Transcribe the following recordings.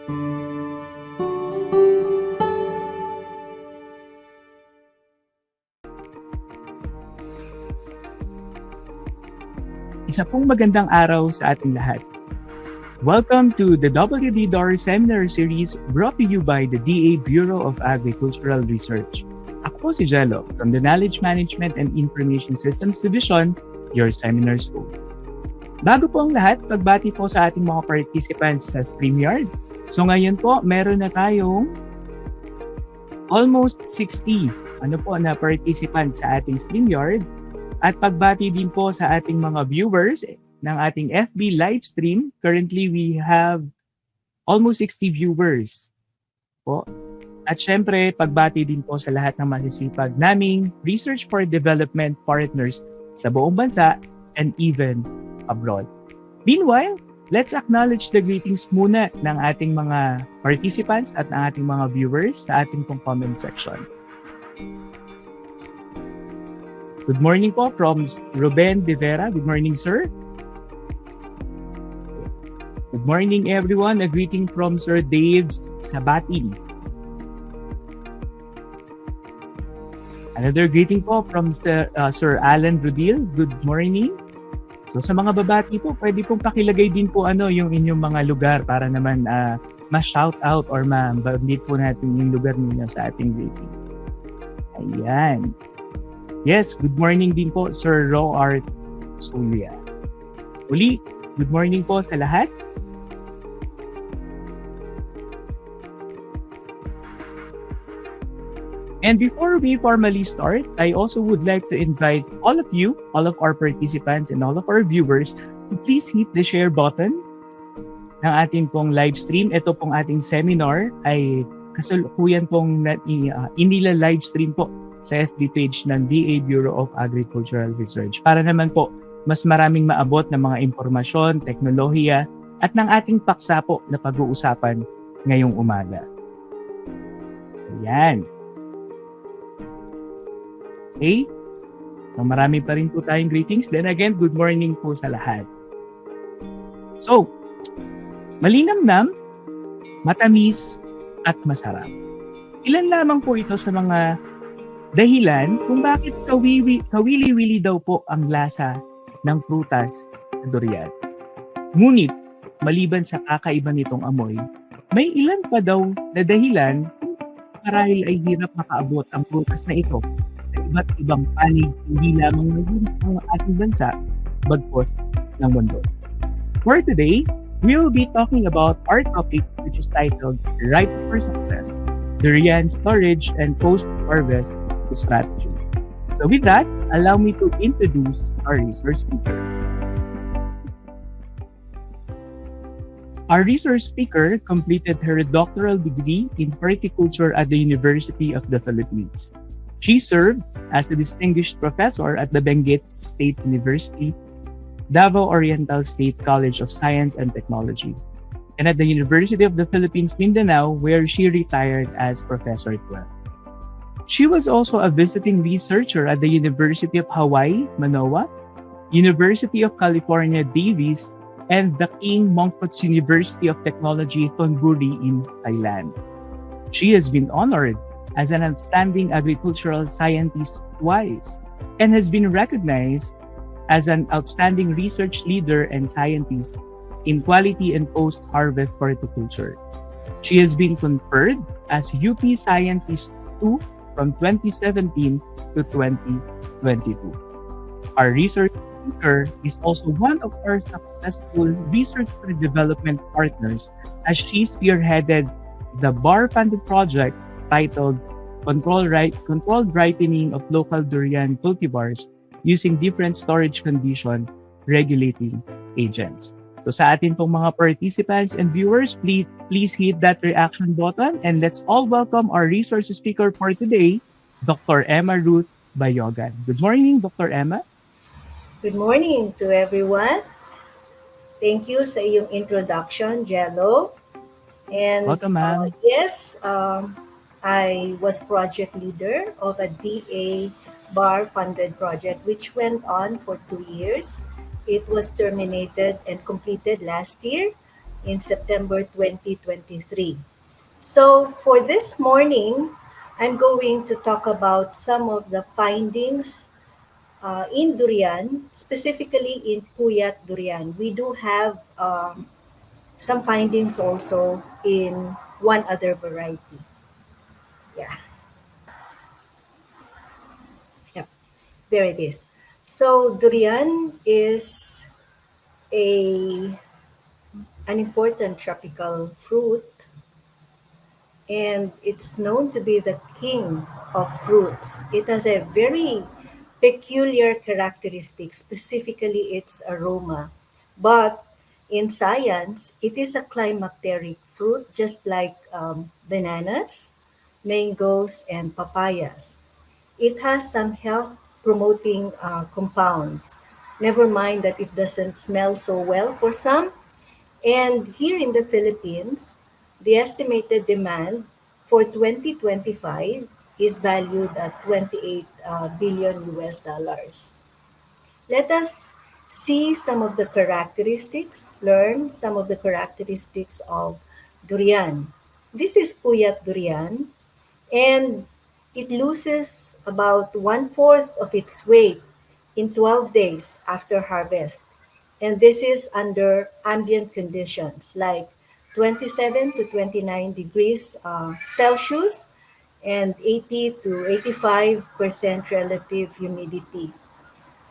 Isa pong magandang araw sa ating lahat. Welcome to the WD-DOR Seminar Series brought to you by the DA Bureau of Agricultural Research. Ako po si Jello from the Knowledge Management and Information Systems Division, your seminar host. Bago po ang lahat, pagbati po sa ating mga participants sa StreamYard. So ngayon po, meron na tayong almost 60 na participants sa ating StreamYard. At pagbati din po sa ating mga viewers ng ating FB live stream. Currently, we have almost 60 viewers po. At syempre, pagbati din po sa lahat ng masisipag naming research for development partners sa buong bansa and even abroad. Meanwhile, let's acknowledge the greetings muna ng ating mga participants at ng ating mga viewers sa ating pong comment section. Good morning po from Ruben De Vera. Good morning, sir. Good morning, everyone. A greeting from Sir Dave Sabatin. Another greeting po from Sir Alan Rudil. Good morning. So sa mga babati po, pwede pong pakilagay din po yung inyong mga lugar para naman ma-shout out or ma-bandit po natin yung lugar ninyo sa ating greeting. Ayan. Yes, good morning din po, Sir Ro Art Sulia. Uli, good morning po sa lahat. And before we formally start, I also would like to invite all of you, all of our participants and all of our viewers to please hit the share button ng ating pong live stream. Ito pong ating seminar ay kasalukuyan pong inila-live stream po sa FB page ng DA Bureau of Agricultural Research para naman po mas maraming maabot ng mga impormasyon, teknolohiya at ng ating paksa po na pag-uusapan ngayong umaga. Ayan. Okay? So marami pa rin po tayong greetings. Then again, good morning po sa lahat. So, malinamnam, matamis, at masarap. Ilan lamang po ito sa mga dahilan kung bakit kawili-wili daw po ang lasa ng prutas na durian. Ngunit, maliban sa kakaiba nitong amoy, may ilan pa daw na dahilan kung marahil ay hirap makaabot ang prutas na ito sa iba't ibang panig, hindi lamang ng ating bansa, bagpos ng mundo. For today, we will be talking about our topic which is titled Ripe for Success, Durian Storage and Post-Harvest Strategy. So with that, allow me to introduce our resource speaker. Our resource speaker completed her doctoral degree in horticulture at the University of the Philippines. She served as a distinguished professor at the Benguet State University, Davao Oriental State College of Science and Technology, and at the University of the Philippines Mindanao, where she retired as Professor 12. She was also a visiting researcher at the University of Hawaii, Manoa, University of California, Davis, and the King Mongkut's University of Technology, Thonburi in Thailand. She has been honored as an outstanding agricultural scientist twice and has been recognized as an outstanding research leader and scientist in quality and post-harvest horticulture. She has been conferred as UP Scientist 2 from 2017 to 2022. Our research speaker is also one of our successful research and development partners as she spearheaded the BAR-funded project titled Controlled Ripening of Local Durian Cultivars using different storage condition regulating agents. So sa atin pong mga participants and viewers, please hit that reaction button and let's all welcome our resource speaker for today, Dr. Emma Ruth Bayogan. Good morning, Dr. Emma. Good morning to everyone. Thank you sa iyong introduction, Jello. And welcome, ma'am. Yes, I was project leader of a DA BAR-funded project which went on for 2 years. It was terminated and completed last year in September 2023. So for this morning, I'm going to talk about some of the findings in durian, specifically in puyat durian. We do have some findings also in one other variety. Yeah, yep, there it is. So durian is a an important tropical fruit, and it's known to be the king of fruits. It has a very peculiar characteristic, specifically its aroma. But in science, it is a climacteric fruit, just like bananas, mangoes, and papayas. It has some health promoting compounds. Never mind that it doesn't smell so well for some, and here in the Philippines, the estimated demand for 2025 is valued at 28 billion US dollars. Let us see some of the characteristics, learn some of the characteristics of durian. This is puyat durian, and it loses about one-fourth of its weight in 12 days after harvest. And this is under ambient conditions like 27 to 29 degrees Celsius and 80 to 85% relative humidity.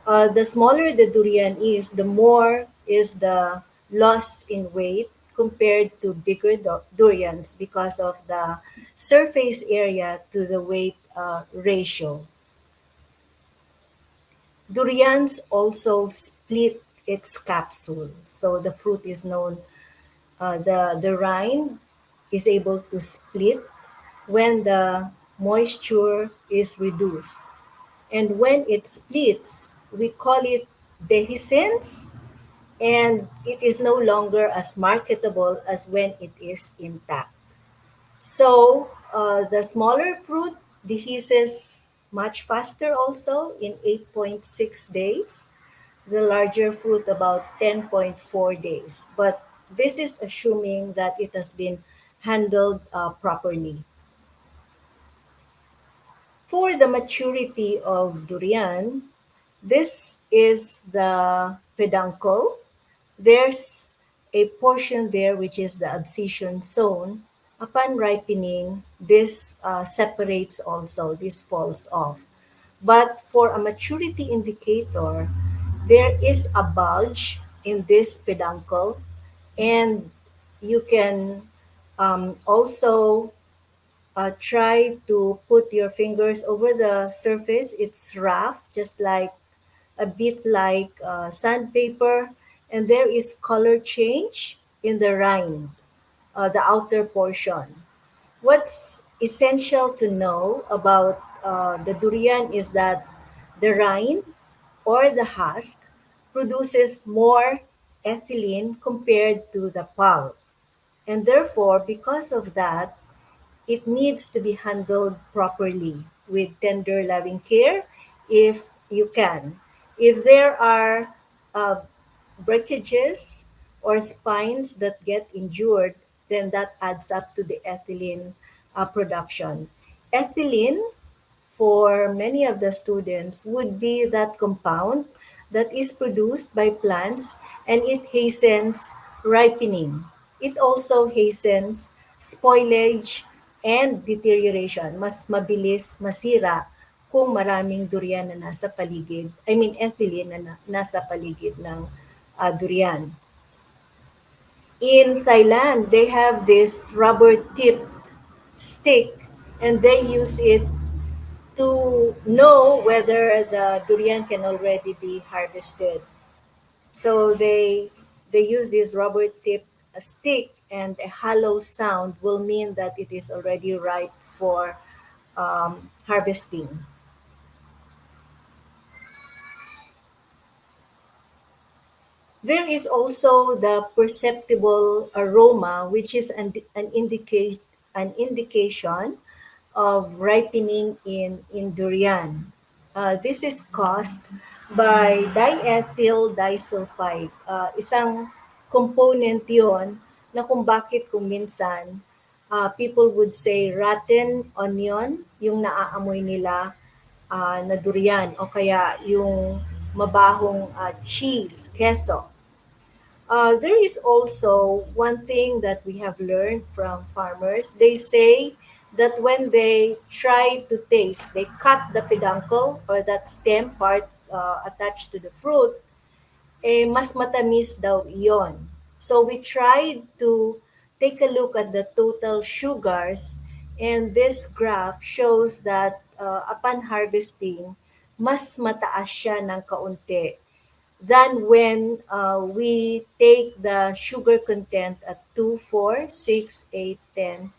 The smaller the durian is, the more is the loss in weight compared to bigger durians because of the surface area to the weight ratio. Durians also split its capsule. So the fruit is known, the rind is able to split when the moisture is reduced. And when it splits, we call it dehiscence, and it is no longer as marketable as when it is intact. So the smaller fruit dehisces much faster also in 8.6 days, the larger fruit about 10.4 days. But this is assuming that it has been handled properly. For the maturity of durian, this is the peduncle. There's a portion there which is the abscission zone. Upon ripening, this separates also, this falls off. But for a maturity indicator, there is a bulge in this peduncle, and you can also try to put your fingers over the surface. It's rough, just like a bit like sandpaper, and there is color change in the rind, the outer portion. What's essential to know about the durian is that the rind or the husk produces more ethylene compared to the pulp. And therefore, because of that, it needs to be handled properly with tender, loving care if you can. If there are uh, breakages or spines that get injured, then that adds up to the ethylene production. Ethylene for many of the students would be that compound that is produced by plants, and it hastens ripening. It also hastens spoilage and deterioration. Mas mabilis masira kung maraming durian na nasa paligid, ethylene na nasa paligid ng durian. In Thailand, they have this rubber tipped stick, and they use it to know whether the durian can already be harvested. So they use this rubber tip stick, and a hollow sound will mean that it is already ripe for harvesting. There is also the perceptible aroma, which is an indication of ripening in durian. This is caused by diethyl disulfide. Isang component yon na kung bakit kung minsan people would say rotten onion yung naaamoy nila na durian o kaya yung mabahong cheese, queso. There is also one thing that we have learned from farmers. They say that when they try to taste, they cut the peduncle or that stem part attached to the fruit, mas matamis daw iyon. So we tried to take a look at the total sugars, and this graph shows that upon harvesting, mas mataas siya ng kaunti than when we take the sugar content at 2, 4, 6, 8, 10,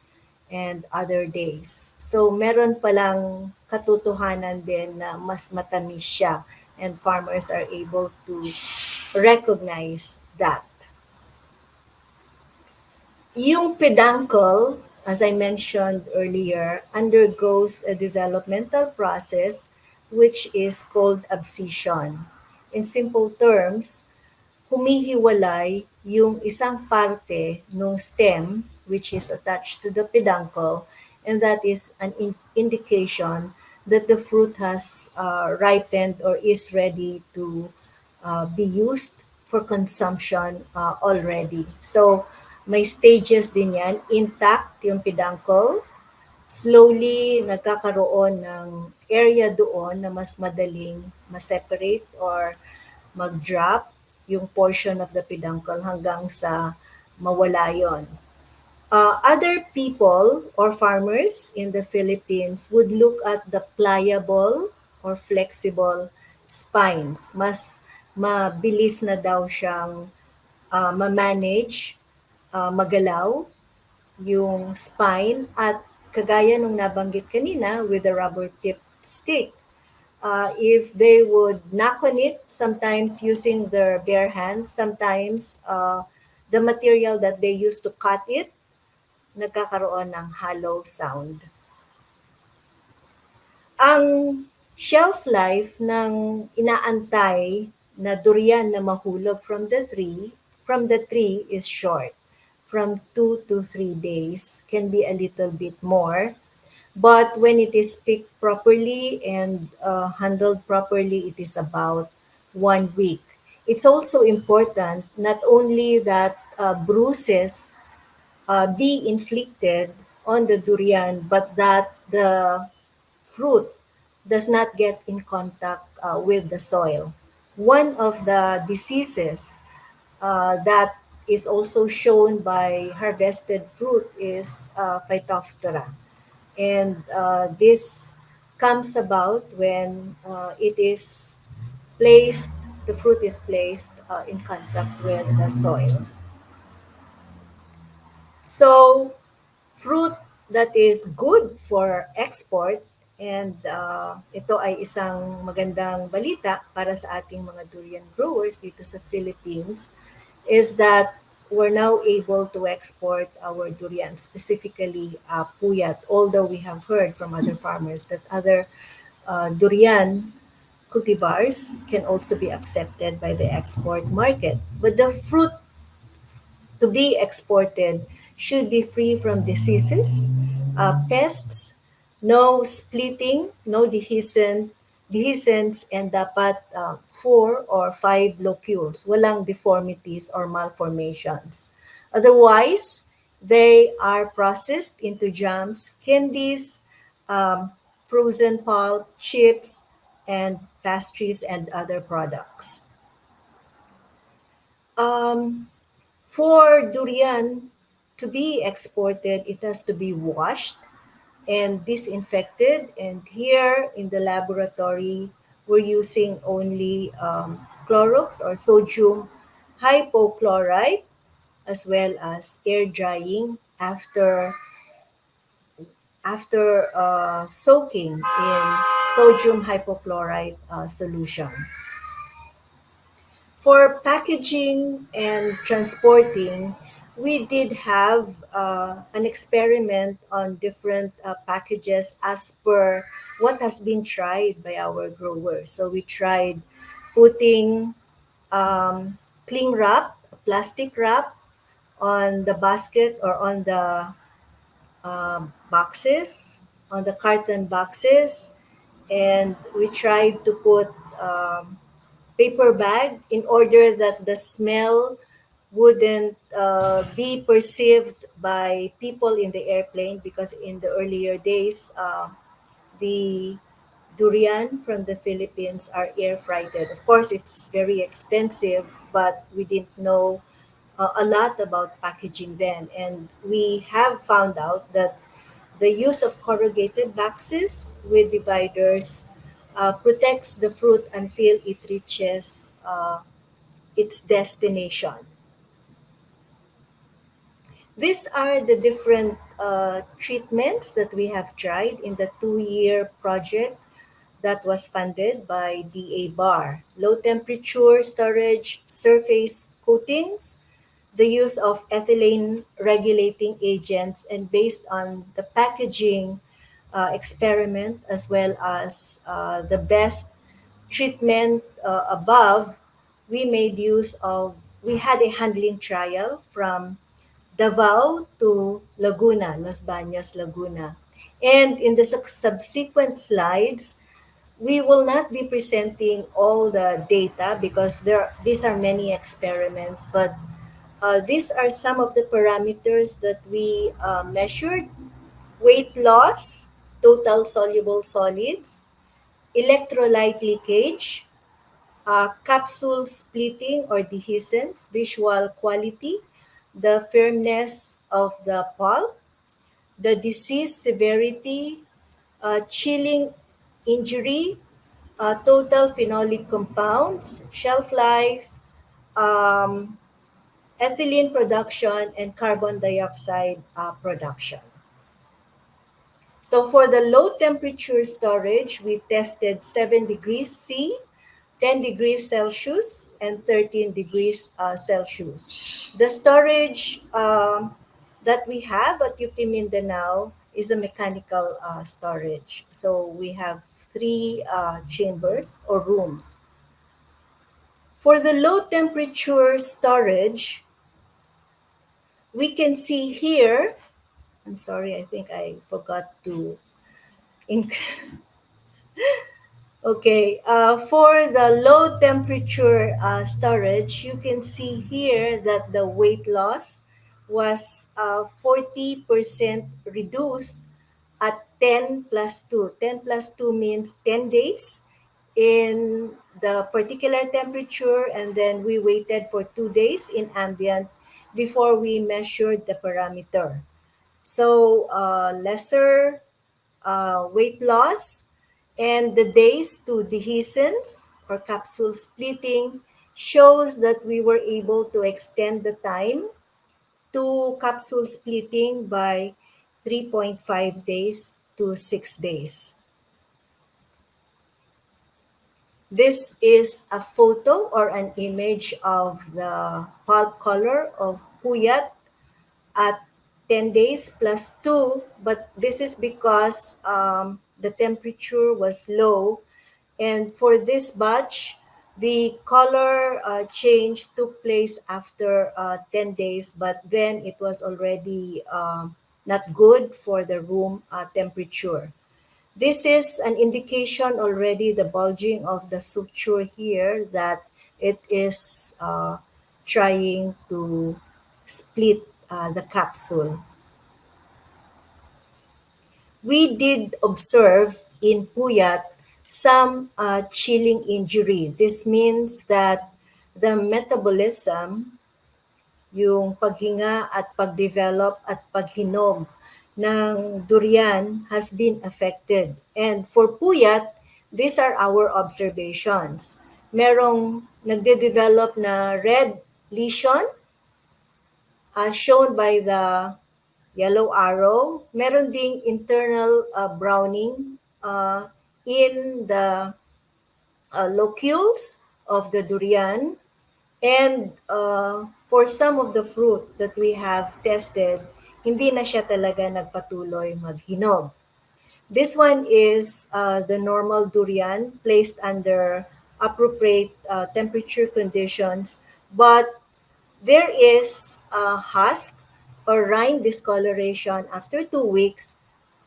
and other days. So meron palang katotohanan din na mas matamis siya, and farmers are able to recognize that. Yung peduncle, as I mentioned earlier, undergoes a developmental process which is called abscission. In simple terms, humihiwalay yung isang parte ng stem which is attached to the peduncle, and that is an indication that the fruit has ripened or is ready to be used for consumption already. So may stages din yan. Intact yung peduncle, slowly nagkakaroon ng area doon na mas madaling ma-separate or mag-drop yung portion of the peduncle hanggang sa mawala yon. Other people or farmers in the Philippines would look at the pliable or flexible spines. Mas mabilis na daw siyang ma-manage, magalaw yung spine at kagaya nung nabanggit kanina with the rubber tip stick. If they would knock on it, sometimes using their bare hands, sometimes the material that they use to cut it, nagkakaroon ng hollow sound. Ang shelf life ng inaantay na durian na mahulog from the tree is short. From 2 to 3 days, can be a little bit more. But when it is picked properly and handled properly, it is about 1 week. It's also important not only that bruises be inflicted on the durian, but that the fruit does not get in contact with the soil. One of the diseases that is also shown by harvested fruit is Phytophthora. And this comes about when it is placed, the fruit is placed in contact with the soil. So, fruit that is good for export, and ito ay isang magandang balita para sa ating mga durian growers dito sa Philippines, is that we're now able to export our durian, specifically puyat, although we have heard from other farmers that other durian cultivars can also be accepted by the export market. But the fruit to be exported should be free from diseases, pests, no splitting, no dehiscence, and dapat 4 or 5 locules. Walang deformities or malformations. Otherwise, they are processed into jams, candies, frozen pulp, chips, and pastries and other products. Um, For durian to be exported, it has to be washed and disinfected. And here in the laboratory, we're using only Clorox or sodium hypochlorite, as well as air drying after soaking in sodium hypochlorite solution. For packaging and transporting, we did have an experiment on different packages as per what has been tried by our growers. So we tried putting cling wrap, plastic wrap on the basket or on the boxes, on the carton boxes, and we tried to put paper bag in order that the smell wouldn't be perceived by people in the airplane, because in the earlier days the durian from the Philippines are air freighted. Of course, it's very expensive, but we didn't know a lot about packaging then. And we have found out that the use of corrugated boxes with dividers protects the fruit until it reaches its destination. These are the different treatments that we have tried in the 2-year project that was funded by DA Bar. Low temperature storage surface coatings, the use of ethylene regulating agents, and based on the packaging experiment as well as the best treatment above, we had a handling trial from Davao to Laguna, Los Baños, Laguna. And in the subsequent slides, we will not be presenting all the data because these are many experiments, but these are some of the parameters that we measured: weight loss, total soluble solids, electrolyte leakage, capsule splitting or dehiscence, visual quality, the firmness of the pulp, the disease severity, chilling injury, total phenolic compounds, shelf life, um, ethylene production, and carbon dioxide production. So for the low temperature storage, we tested 7 degrees C, 10 degrees Celsius, and 13 degrees Celsius. The storage that we have at UP Mindanao is a mechanical storage. So we have three chambers or rooms. For the low temperature storage, we can see here, I'm sorry, I think I forgot to increase. Okay, for the low temperature storage, you can see here that the weight loss was 40% reduced at 10 plus 2. 10 plus 2 means 10 days in the particular temperature, and then we waited for 2 days in ambient before we measured the parameter. So lesser weight loss, and the days to dehiscence or capsule splitting shows that we were able to extend the time to capsule splitting by 3.5 days to 6 days. This is a photo or an image of the pulp color of puyat at 10 days plus 2, but this is because the temperature was low. And for this batch, the color change took place after 10 days, but then it was already not good for the room temperature. This is an indication already, the bulging of the suture here, that it is trying to split the capsule. We did observe in puyat some chilling injury. This means that the metabolism, yung paghinga at pagdevelop at paghinog ng durian has been affected. And for puyat, these are our observations. Merong nagde-develop na red lesion shown by the yellow arrow. Meron ding internal browning in the locules of the durian. And for some of the fruit that we have tested, hindi na siya talaga nagpatuloy maghinog. This one is the normal durian placed under appropriate temperature conditions, but There is a husk or rind discoloration after 2 weeks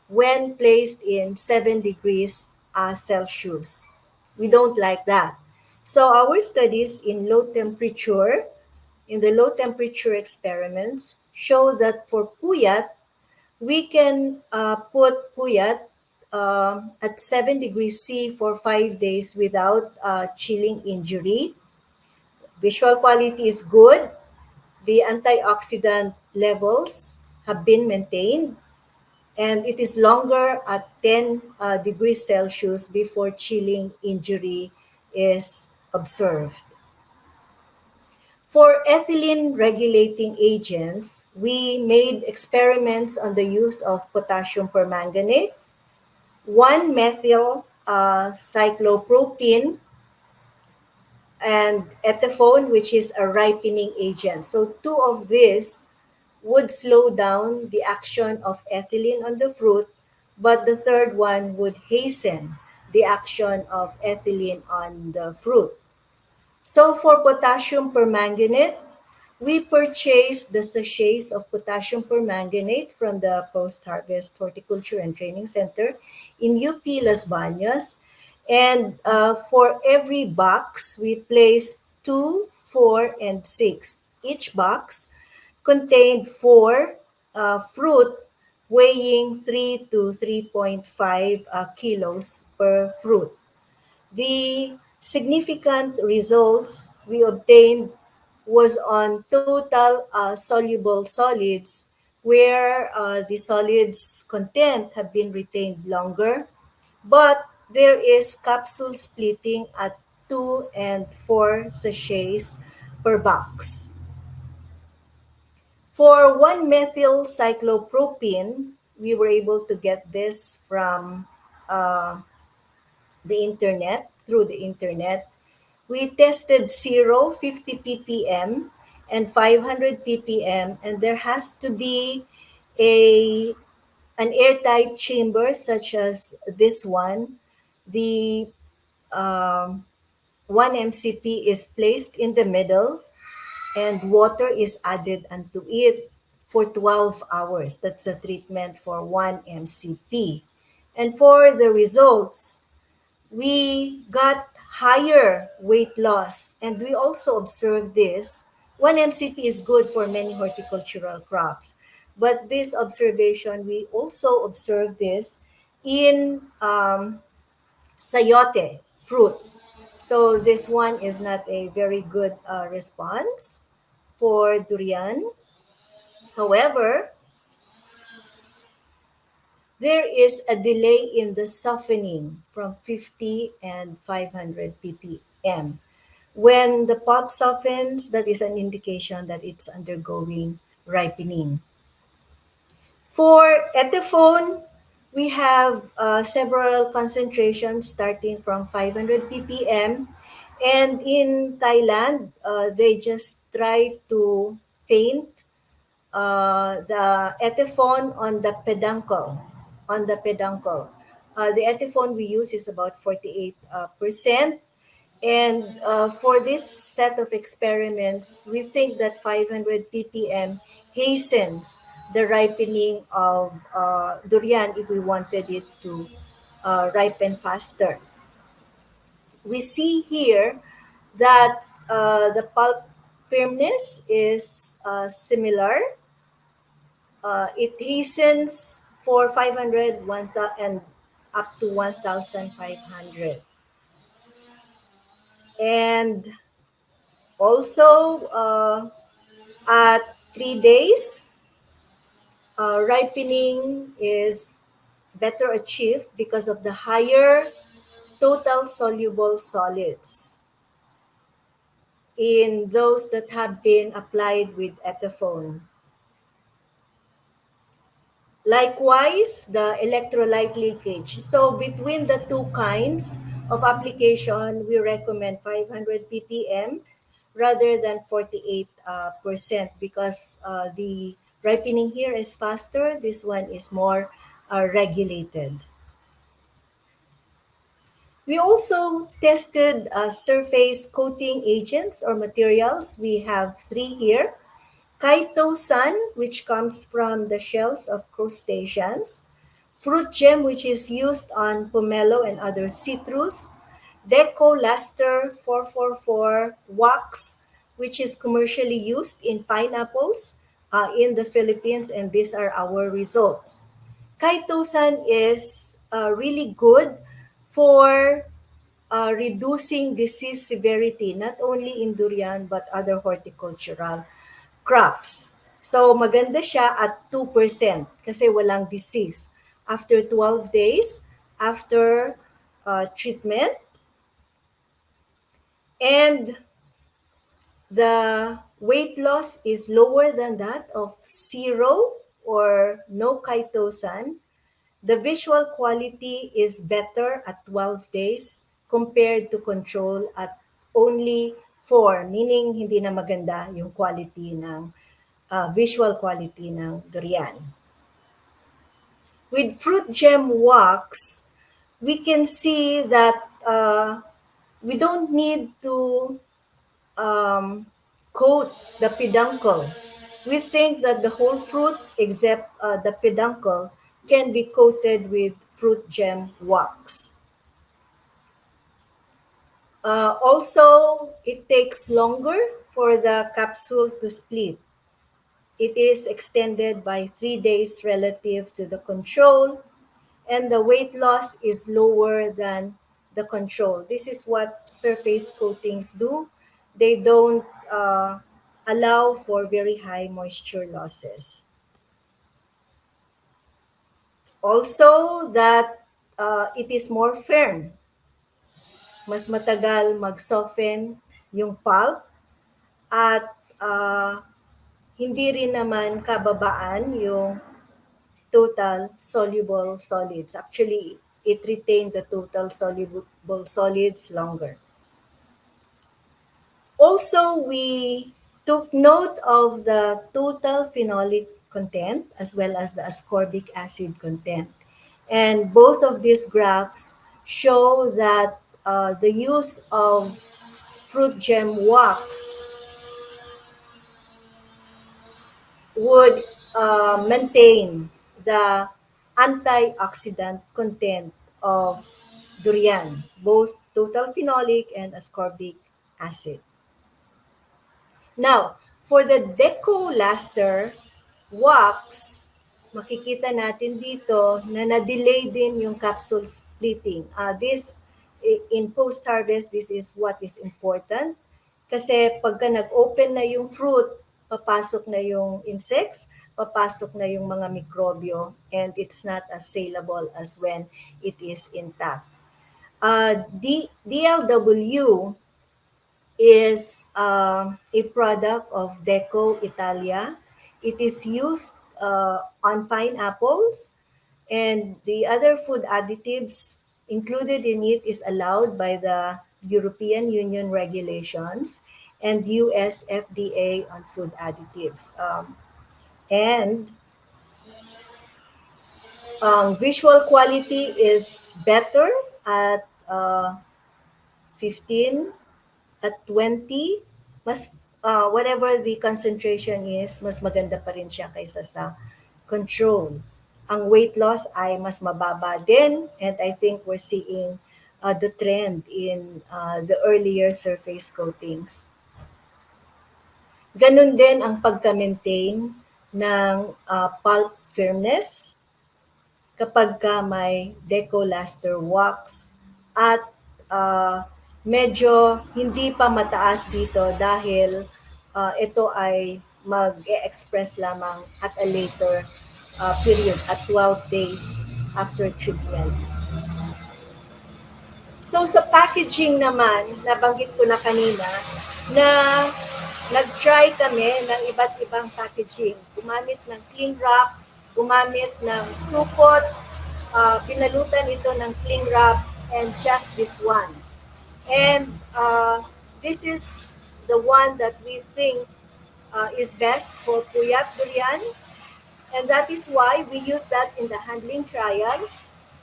when placed in 7 degrees Celsius. We don't like that. So our studies in the low temperature experiments, show that for puyat, we can put puyat at 7 degrees C for 5 days without chilling injury. Visual quality is good. The antioxidant levels have been maintained, and it is longer at 10 degrees Celsius before chilling injury is observed. For ethylene regulating agents, we made experiments on the use of potassium permanganate, 1-methyl cyclopropene, and ethaphone, which is a ripening agent. So two of these would slow down the action of ethylene on the fruit, but the third one would hasten the action of ethylene on the fruit. So for potassium permanganate, we purchased the sachets of potassium permanganate from the Post-Harvest Horticulture and Training Center in UP Las Bañas. And for every box, we placed 2, 4, and 6. Each box contained 4 fruit weighing 3 to 3.5 kilos per fruit. The significant results we obtained was on total soluble solids, where the solids content have been retained longer, but there is capsule splitting at 2 and 4 sachets per box. For 1-methyl cyclopropene, we were able to get this from uh, the internet, through the internet. We tested 0, 50 ppm, and 500 ppm, and there has to be a an airtight chamber such as this one. The um, 1 MCP is placed in the middle, and water is added unto it for 12 hours. That's the treatment for 1 MCP. And for the results, we got higher weight loss, and we also observed this. 1 MCP is good for many horticultural crops, but this observation, we also observed this in sayote fruit. So this one is not a very good response for durian. However, there is a delay in the softening from 50 and 500 ppm. When the pulp softens, that is an indication that it's undergoing ripening. For ethaphone, we have several concentrations starting from 500 ppm. And in Thailand, they just try to paint the ethaphone on the peduncle. The ethaphone we use is about 48%. And for this set of experiments, we think that 500 ppm hastens the ripening of durian if we wanted it to ripen faster. We see here that the pulp firmness is similar. It hastens for 500, and up to 1,500. And also, at 3 days, ripening is better achieved because of the higher total soluble solids in those that have been applied with ethaphone. Likewise, the electrolyte leakage. So between the two kinds of application, we recommend 500 ppm rather than 48% because the ripening here is faster. This one is more regulated. We also tested surface coating agents or materials. We have three here. Chitosan, which comes from the shells of crustaceans. Fruit gem, which is used on pomelo and other citrus. Deco Luster 444 wax, which is commercially used in pineapples in the Philippines, and these are our results. Chitosan is really good for reducing disease severity, not only in durian but other horticultural crops. So maganda siya at 2% kasi walang disease. After 12 days, after treatment, and the weight loss is lower than that of zero or no chitosan. The visual quality is better at 12 days compared to control at only 4, meaning hindi na maganda yung quality ng visual quality ng durian. With fruit gem wax, we can see that we don't need to coat the peduncle. We think that the whole fruit, except the peduncle, can be coated with fruit gem wax. Also, it takes longer for the capsule to split. It is extended by 3 days relative to the control, and the weight loss is lower than the control. This is what surface coatings do. They don't allow for very high moisture losses. Also, that it is more firm. Mas matagal mag-soften yung pulp at hindi rin naman kababaan yung total soluble solids. Actually, it retained the total soluble solids longer. Also, we took note of the total phenolic content as well as the ascorbic acid content. And both of these graphs show that the use of fruit gem wax would maintain the antioxidant content of durian, both total phenolic and ascorbic acid. Now, for the Deco Luster wax, makikita natin dito na na-delay din yung capsule splitting. In post-harvest, this is what is important. Kasi pagka nag-open na yung fruit, papasok na yung insects, papasok na yung mga mikrobyo, and it's not as saleable as when it is intact. DLW is a product of Deco Italia. It is used on pineapples, and the other food additives included in it is allowed by the European Union regulations and US FDA on food additives. And visual quality is better at 15, at 20, mas whatever the concentration is, mas maganda pa rin siya kaysa sa control. Ang weight loss ay mas mababa din, and I think we're seeing the trend in the earlier surface coatings. Ganun din ang pagka-maintain ng pulp firmness kapag ka may Deco Luster wax, at medyo hindi pa mataas dito dahil ito ay mag-express lamang at a later period, at 12 days after treatment. So sa packaging naman, nabanggit ko na kanina na nag-try kami ng iba't ibang packaging. Gumamit ng cling wrap, gumamit ng supot, pinalutan ito ng cling wrap, and just this one. And this is the one that we think is best for puyat durian, and that is why we use that in the handling trial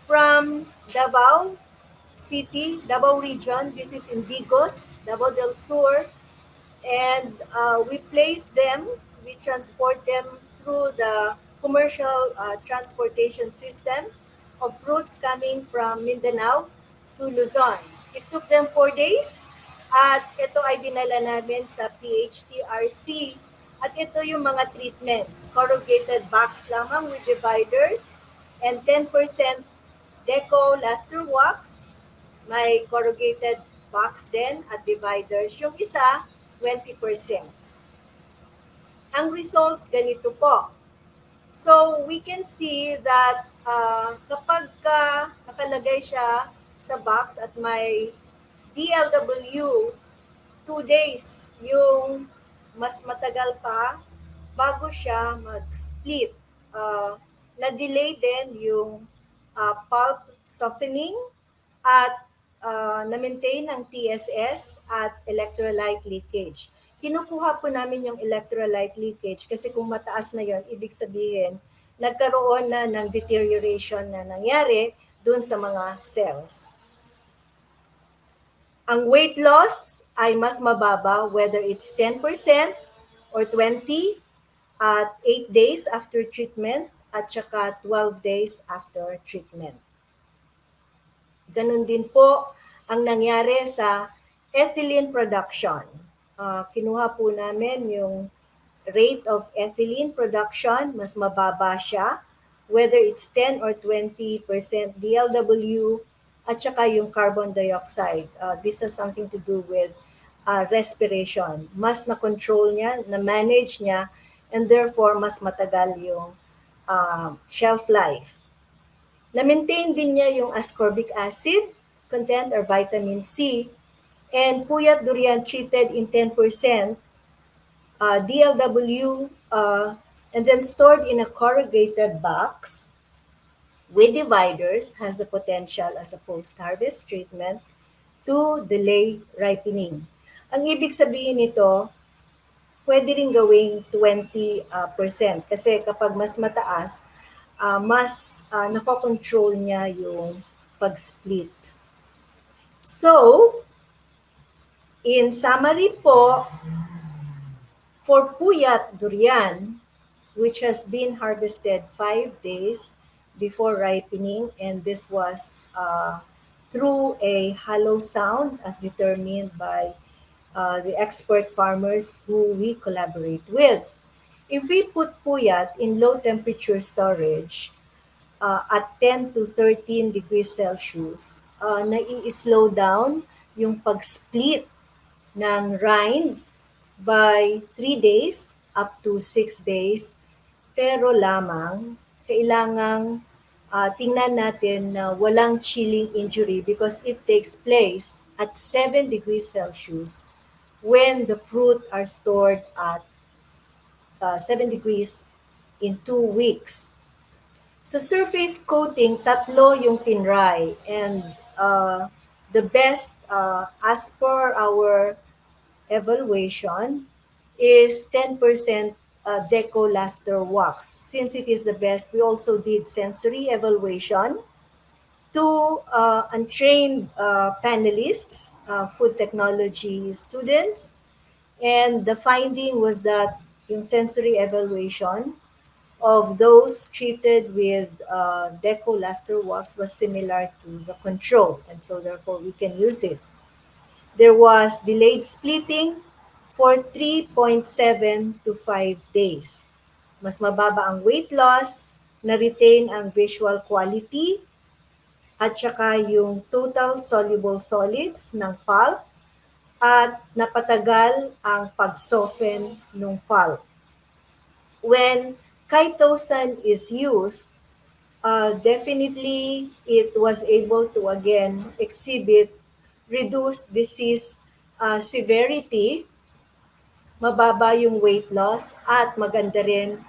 from Davao City, Davao Region. This is in Digos, Davao del Sur. And we place them, we transport them through the commercial transportation system of fruits coming from Mindanao to Luzon. It took them 4 days at ito ay dinala namin sa PHTRC at ito yung mga treatments. Corrugated box lamang with dividers and 10% deco luster wax. May corrugated box din at dividers. Yung isa, 20%. Ang results, ganito po. So, we can see that kapag nakalagay siya sa box at may DLW, 2 days yung mas matagal pa bago siya mag-split. Na-delay din yung pulp softening at na-maintain ang TSS at electrolyte leakage. Kinukuha po namin yung electrolyte leakage kasi kung mataas na yon, ibig sabihin nagkaroon na ng deterioration na nangyari dun sa mga cells. Ang weight loss ay mas mababa whether it's 10% or 20% at 8 days after treatment at saka 12 days after treatment. Ganun din po ang nangyari sa ethylene production. Kinuha po namin yung rate of ethylene production, mas mababa siya, whether it's 10 or 20% DLW, at saka yung carbon dioxide. This has something to do with respiration. Mas na-control niya, na-manage niya, and therefore mas matagal yung shelf life. Na-maintain din niya yung ascorbic acid content or vitamin C, and puyat durian treated in 10% DLW and then stored in a corrugated box with dividers has the potential as a post-harvest treatment to delay ripening. Ang ibig sabihin nito, pwede rin gawing 20% kasi kapag mas mataas, mas nakokontrol niya yung pag-split. So, in summary po, for puyat durian, which has been harvested 5 days before ripening, and this was through a hollow sound as determined by the expert farmers who we collaborate with. If we put puyat in low temperature storage at 10 to 13 degrees Celsius, nai-slow down yung pag-split ng rind by 3 days up to 6 days. Pero lamang, kailangang tingnan natin na walang chilling injury because it takes place at 7 degrees Celsius when the fruit are stored at 7 degrees in 2 weeks. Sa surface coating, tatlo yung tinray, and the best as per our evaluation is 10% deco luster wax. Since it is the best, we also did sensory evaluation to untrained panelists, food technology students, and the finding was that yung sensory evaluation of those treated with deco luster wax was similar to the control, and so therefore we can use it. There was delayed splitting for 3.7 to 5 days. Mas mababa ang weight loss, na-retain ang visual quality, at saka yung total soluble solids ng pulp, at napatagal ang pag-soften ng pulp. When chitosan is used, definitely it was able to again exhibit reduced disease severity, mababa yung weight loss, at maganda rin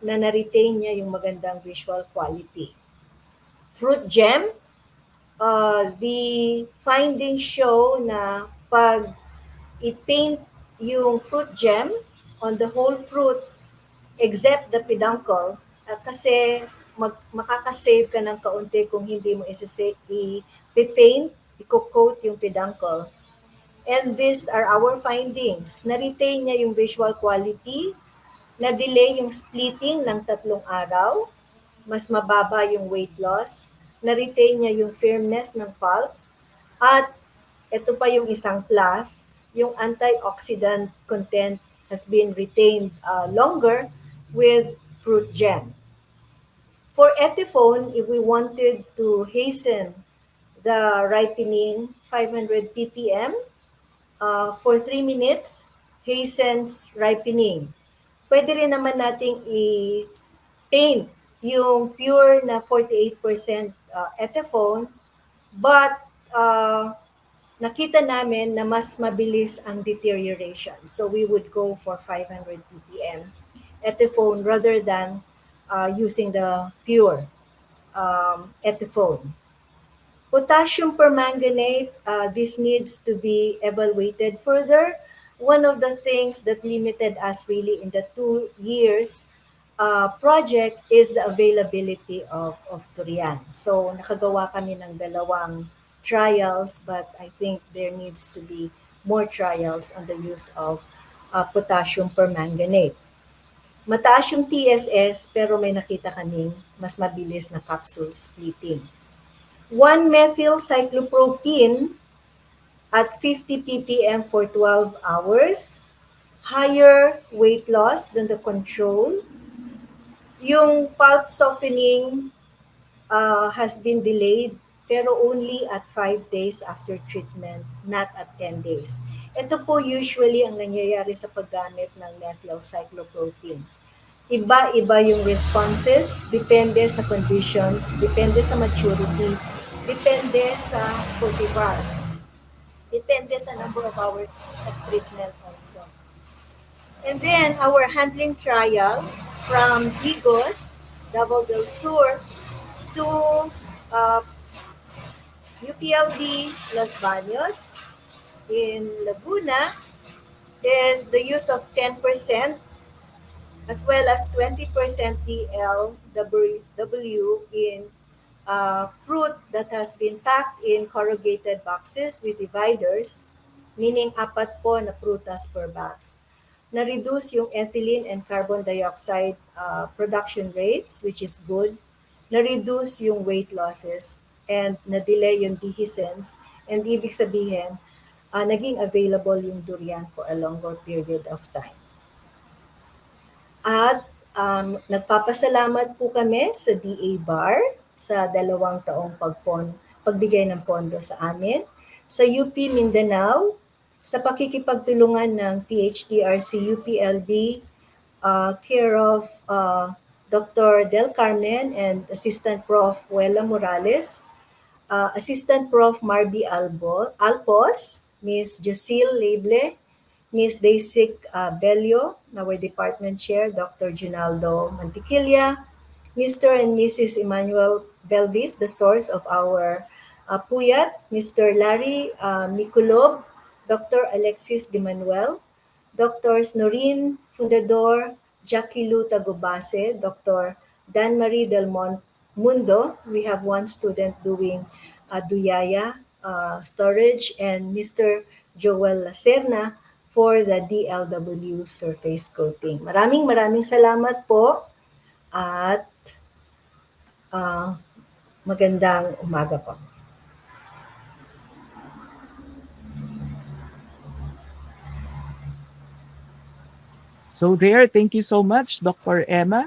na na-retain niya yung magandang visual quality. Fruit gem, the findings show na pag i-paint yung fruit gem on the whole fruit except the peduncle, kasi makakasave ka ng kaunti kung hindi mo i-paint i-coat yung peduncle. And these are our findings. Na-retain niya yung visual quality, na-delay yung splitting ng 3 araw, mas mababa yung weight loss, na-retain niya yung firmness ng pulp, at ito pa yung isang plus, yung antioxidant content has been retained longer with fruit jam. For Etyphone, if we wanted to hasten the ripening 500 ppm for 3 minutes, hastens ripening. Pwede rin naman nating i-paint yung pure na 48% Etyphone, but nakita namin na mas mabilis ang deterioration. So we would go for 500 ppm Etyphone rather than using the pure Etyphone. Potassium permanganate, this needs to be evaluated further. One of the things that limited us really in the 2 years project is the availability of durian. So nakagawa kami ng 2 trials, but I think there needs to be more trials on the use of potassium permanganate. Mataas yung TSS pero may nakita kaming mas mabilis na capsule splitting. 1-methylcyclopropene at 50 ppm for 12 hours, higher weight loss than the control. Yung pulp softening has been delayed pero only at 5 days after treatment, not at 10 days. Ito po usually ang nangyayari sa paggamit ng methylcyclopropene. Iba-iba yung responses, depende sa conditions, depende sa maturity, depende sa cultivar, depende sa number of hours of treatment also. And then our handling trial from Digos, Davao del Sur, to UPLD Los Baños in Laguna is the use of 10% as well as 20% DLW in fruit that has been packed in corrugated boxes with dividers, meaning 4 po na prutas per box. Na-reduce yung ethylene and carbon dioxide production rates, which is good. Na-reduce yung weight losses and na-delay yung dehiscence. And ibig sabihin, naging available yung durian for a longer period of time. At nagpapasalamat po kami sa DA BAR sa 2 taong pagbigay ng pondo sa amin, sa UP Mindanao, sa pakikipagtulungan ng PHDRC UPLB, care of Dr. Del Carmen and Assistant Prof. Wela Morales, Assistant Prof. Marby Alpos, Ms. Jocille Leble, Ms. Daisy Bello, our Department Chair, Dr. Ginaldo Mantiquilla, Mr. and Mrs. Emmanuel Belvis, the source of our puyat, Mr. Larry Miculob, Dr. Alexis De Manuel, Drs. Noreen Fundador, Jackie Lu Tagubase, Dr. Dan Marie Del Mundo. We have one student doing Duyaya storage, and Mr. Joel Lacerna for the DLW surface coating. Maraming salamat po at magandang umaga po. So there, thank you so much, Dr. Emma,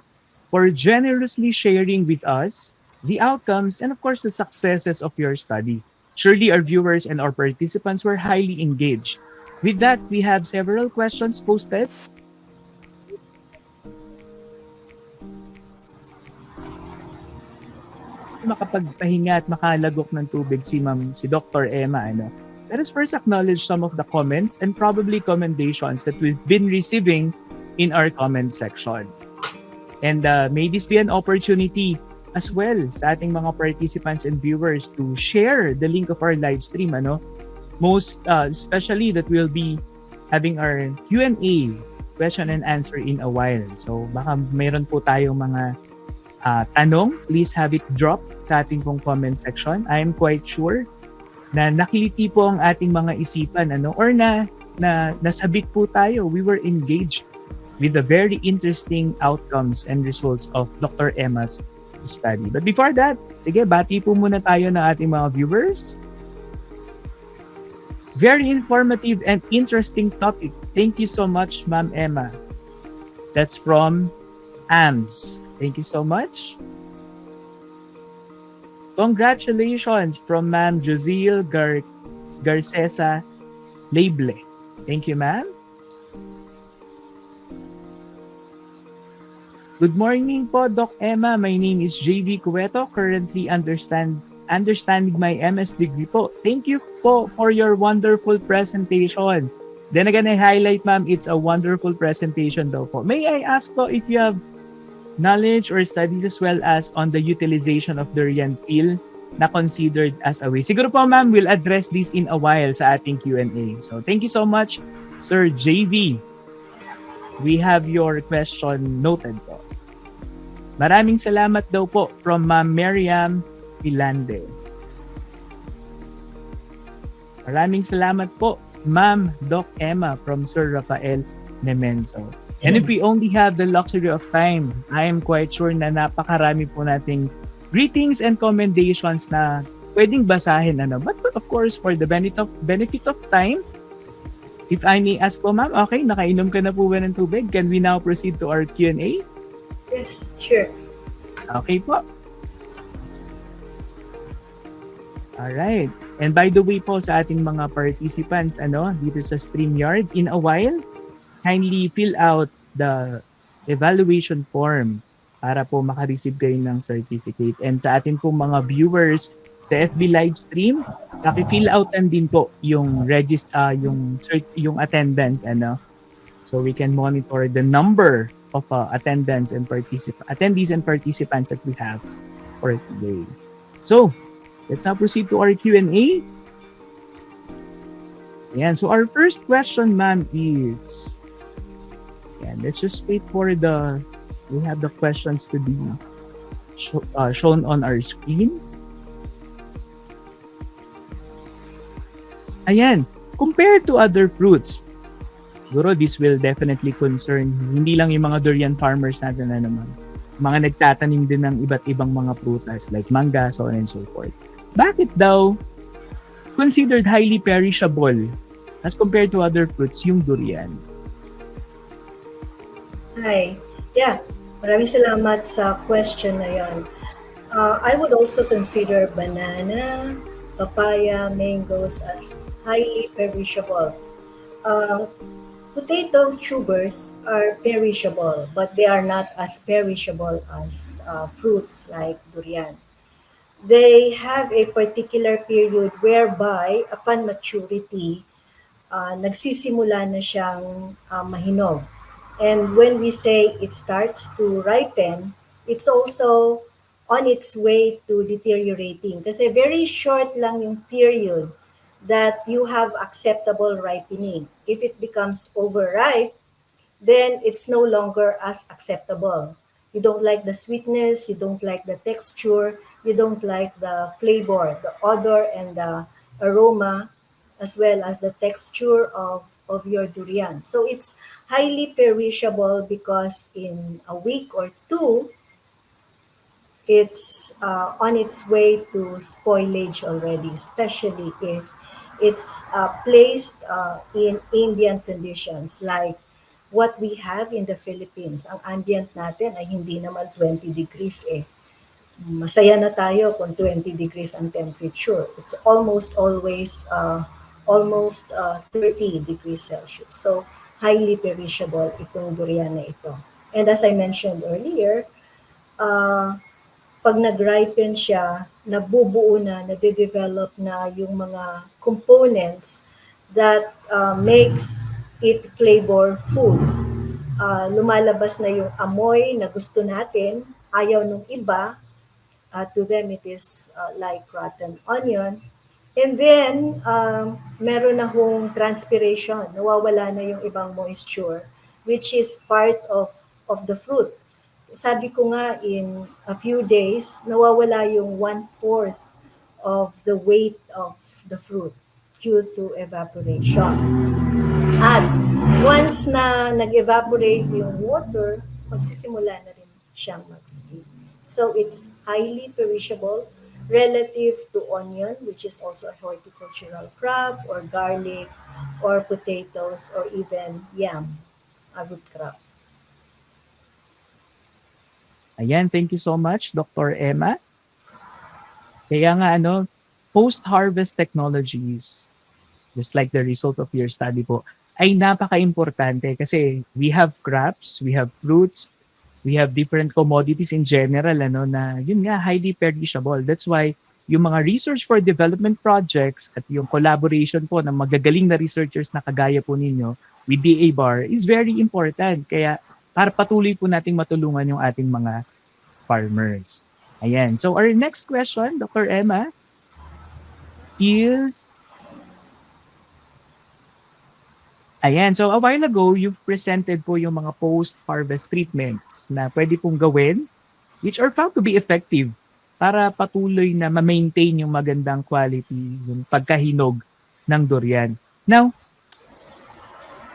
for generously sharing with us the outcomes and of course the successes of your study. Surely our viewers and our participants were highly engaged. With that, we have several questions posted. Makapagpahinga at makalagok ng tubig si Dr. Emma. Let us first acknowledge some of the comments and probably commendations that we've been receiving in our comment section. And may this be an opportunity as well sa ating mga participants and viewers to share the link of our live stream. Most especially that we'll be having our Q&A, question and answer in a while. So baka mayroon po tayong mga tanong, please have it drop sa ating pong comment section. I am quite sure na nakiliti po ang ating mga isipan, ano, or na nasabik po tayo. We were engaged with the very interesting outcomes and results of Dr. Emma's study. But before that, sige, bati po muna tayo ng ating mga viewers. Very informative and interesting topic. Thank you so much, Ma'am Emma. That's from AMS. Thank you so much. Congratulations from Ma'am Josiel Garcesa Lable. Thank you, ma'am. Good morning po, Doc Emma. My name is JV Cueto, currently understanding my MS degree po. Thank you po for your wonderful presentation. Then again, I highlight, ma'am, it's a wonderful presentation daw po. May I ask po if you have knowledge or studies as well as on the utilization of durian peel na considered as a way? Siguro po, ma'am, we'll address this in a while sa ating Q&A. So thank you so much, Sir JV. We have your question noted po. Maraming salamat daw po from Ma'am Miriam Pilande. Maraming salamat po, Ma'am Doc Emma from Sir Rafael Nemenso. And if we only have the luxury of time, I am quite sure na napakarami po nating greetings and commendations na pwedeng basahin. But of course, for the benefit of time, if I may ask po, ma'am, okay, nakainom ka na po ba ng tubig? Can we now proceed to our Q&A? Yes, sure. Okay po. Alright. And by the way po sa ating mga participants dito sa StreamYard, in a while, kindly fill out the evaluation form para po makareceive kayo ng certificate. And sa ating po mga viewers sa FB live stream, paki-fill outan din po yung yung attendance so we can monitor the number of attendees and participants that we have for today. So, let's now proceed to our Q&A. Ayan, so our first question, ma'am, is let's just wait for we have the questions to be shown on our screen. Ayan, compared to other fruits, siguro this will definitely concern hindi lang yung mga durian farmers natin mga nagtatanim din ng iba't ibang mga prutas like mangga, so on and so forth. Bakit daw considered highly perishable as compared to other fruits yung durian? Hi. Yeah, maraming salamat sa question na yan. I would also consider banana, papaya, mangoes as highly perishable. Potato tubers are perishable, but they are not as perishable as fruits like durian. They have a particular period whereby upon maturity, nagsisimula na siyang mahinog. And when we say it starts to ripen, it's also on its way to deteriorating. Kasi very short lang yung period that you have acceptable ripening. If it becomes overripe, then it's no longer as acceptable. You don't like the sweetness, you don't like the texture, you don't like the flavor, the odor and the aroma, as well as the texture of your durian. So it's highly perishable because in a week or two, it's on its way to spoilage already, especially if it's placed in ambient conditions like what we have in the Philippines. Ang ambient natin ay hindi naman 20 degrees eh. Masaya na tayo kung 20 degrees ang temperature. It's almost always 30 degrees Celsius. So, highly perishable itong durian na ito. And as I mentioned earlier, pag nag-ripen siya, nabubuo na, nade-develop na yung mga components that makes it flavorful. Lumalabas na yung amoy na gusto natin, ayaw nung iba. To them, it is like rotten onion. And then, meron na hong transpiration. Nawawala na yung ibang moisture, which is part of the fruit. Sabi ko nga, in a few days, nawawala yung 1/4 of the weight of the fruit due to evaporation. At once na nag-evaporate yung water, magsisimula na rin siyang mag-split. So it's highly perishable relative to onion, which is also a horticultural crop, or garlic, or potatoes, or even yam, a root crop. Ayan, thank you so much, Dr. Emma. Kaya nga post-harvest technologies, just like the result of your study po, ay napaka-importante kasi we have crops, we have fruits, we have different commodities in general na yun nga highly perishable. That's why yung mga research for development projects at yung collaboration po ng magagaling na researchers na kagaya po ninyo with DA Bar is very important. Kaya para patuloy po nating matulungan yung ating mga farmers. Ayan. So our next question, Dr. Emma, is ayan. So a while ago, you've presented po yung mga post-harvest treatments na pwede pong gawin which are found to be effective para patuloy na ma-maintain yung magandang quality, yung pagkahinog ng durian. Now,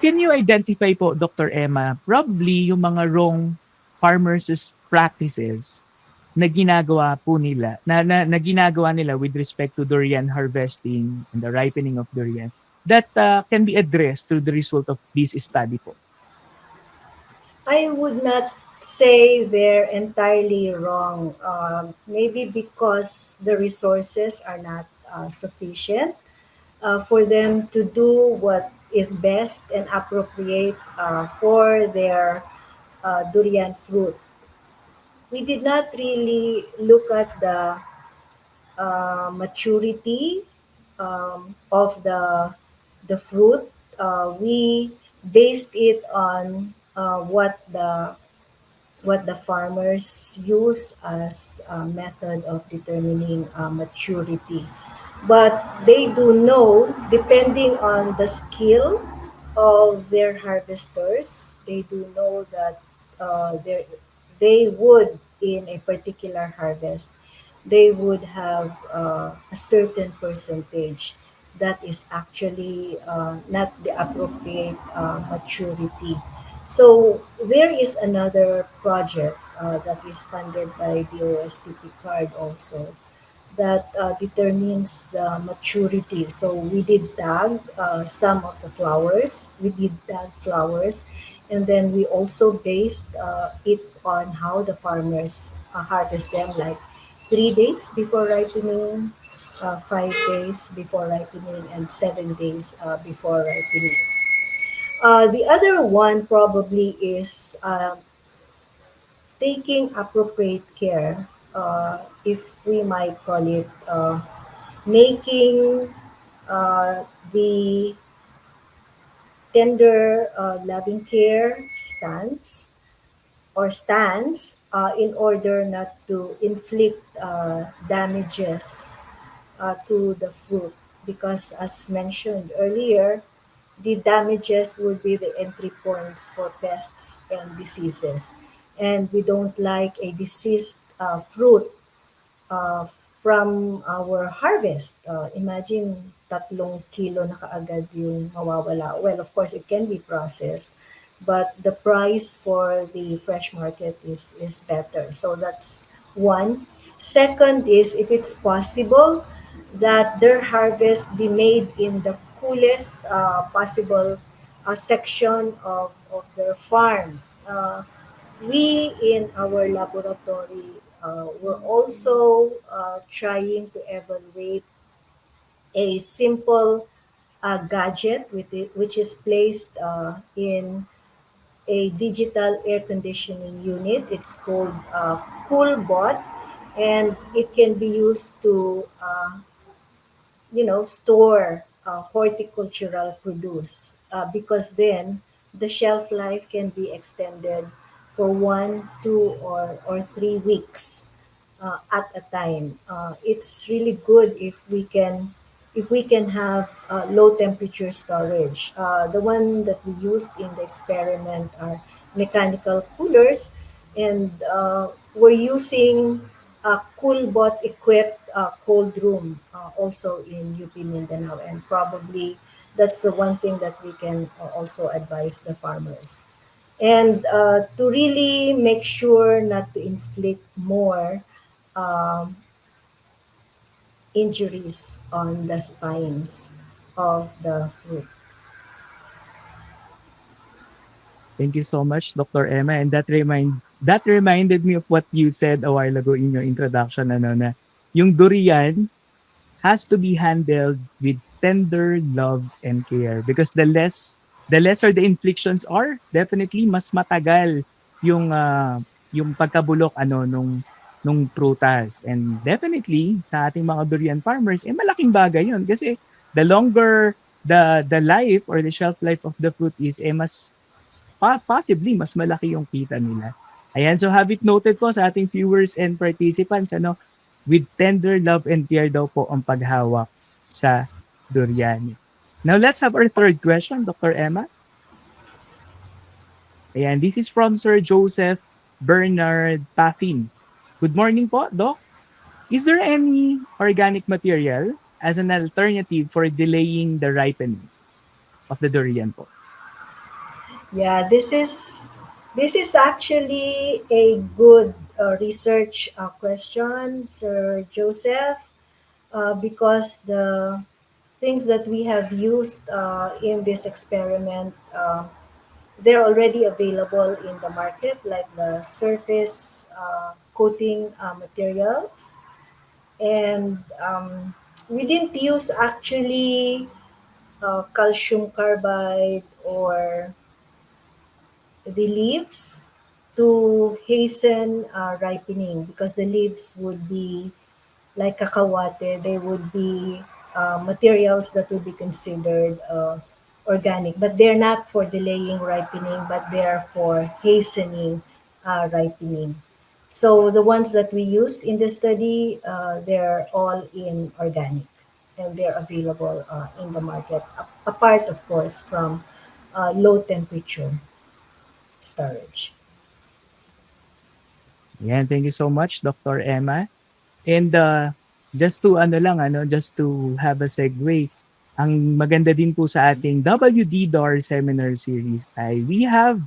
can you identify po, Dr. Emma, probably yung mga wrong farmers' practices na ginagawa po nila, na ginagawa nila with respect to durian harvesting and the ripening of durian that can be addressed through the result of this study po? I would not say they're entirely wrong. Maybe because the resources are not sufficient for them to do what is best and appropriate for their durian fruit. We did not really look at the maturity of the fruit. We based it on what the farmers use as a method of determining maturity. But they do know, depending on the skill of their harvesters, they do know that they would, in a particular harvest, they would have a certain percentage that is actually not the appropriate maturity. So there is another project that is funded by the OSTP card also that determines the maturity. So we did tag some of the flowers. We did tag flowers, and then we also based it on how the farmers harvest them, like 3 days before ripening, 5 days before ripening, and 7 days before ripening. The other one probably is taking appropriate care, if we might call it, making the tender loving care stands in order not to inflict damages to the fruit, because as mentioned earlier, the damages would be the entry points for pests and diseases. And we don't like a diseased fruit uh, from our harvest. Imagine 3 kilo na kaagad yung mawawala. Well, of course, it can be processed, but the price for the fresh market is better. So that's one. Second is, if it's possible, that their harvest be made in the coolest possible section of their farm. We in our laboratory were also trying to evaluate a simple gadget which is placed in a digital air conditioning unit. It's called CoolBot, and it can be used to store horticultural produce, because then the shelf life can be extended for 1, 2, or 3 weeks at a time. It's really good if we can have low temperature storage. The one that we used in the experiment are mechanical coolers, and we're using a cool bot equipped cold room also in UP Mindanao. And probably that's the one thing that we can also advise the farmers. And to really make sure not to inflict more um, injuries on the spines of the fruit. Thank you so much, Dr. Emma. And that reminded me of what you said a while ago in your introduction, ano, na yung durian has to be handled with tender love and care because the lesser the inflictions are, definitely mas matagal yung yung pagkabulok ano nung prutas. And definitely sa ating mga durian farmers, eh malaking bagay 'yun kasi the longer the life or the shelf life of the fruit is, eh mas possibly mas malaki yung kita nila. Ayan, so have it noted po sa ating viewers and participants, ano, with tender love and care daw po ang paghawak sa durian. Now let's have our third question, Dr. Emma. Ayan, this is from Sir Joseph Bernard Paffin. Good morning po, Doc. Is there any organic material as an alternative for delaying the ripening of the durian po? Yeah, this is actually a good research question, Sir Joseph, because the things that we have used in this experiment, they're already available in the market, like the surface coating materials, and we didn't use actually calcium carbide or the leaves to hasten ripening, because the leaves would be like cacahuate, they would be materials that would be considered organic, but they're not for delaying ripening, but they're for hastening ripening. So the ones that we used in the study, they're all in organic, and they're available in the market, apart, of course, from low temperature storage. Ayan, thank you so much, Dr. Emma. And just to ano lang ano, just to have a segue, ang maganda din po sa ating WD Door seminar series ay we have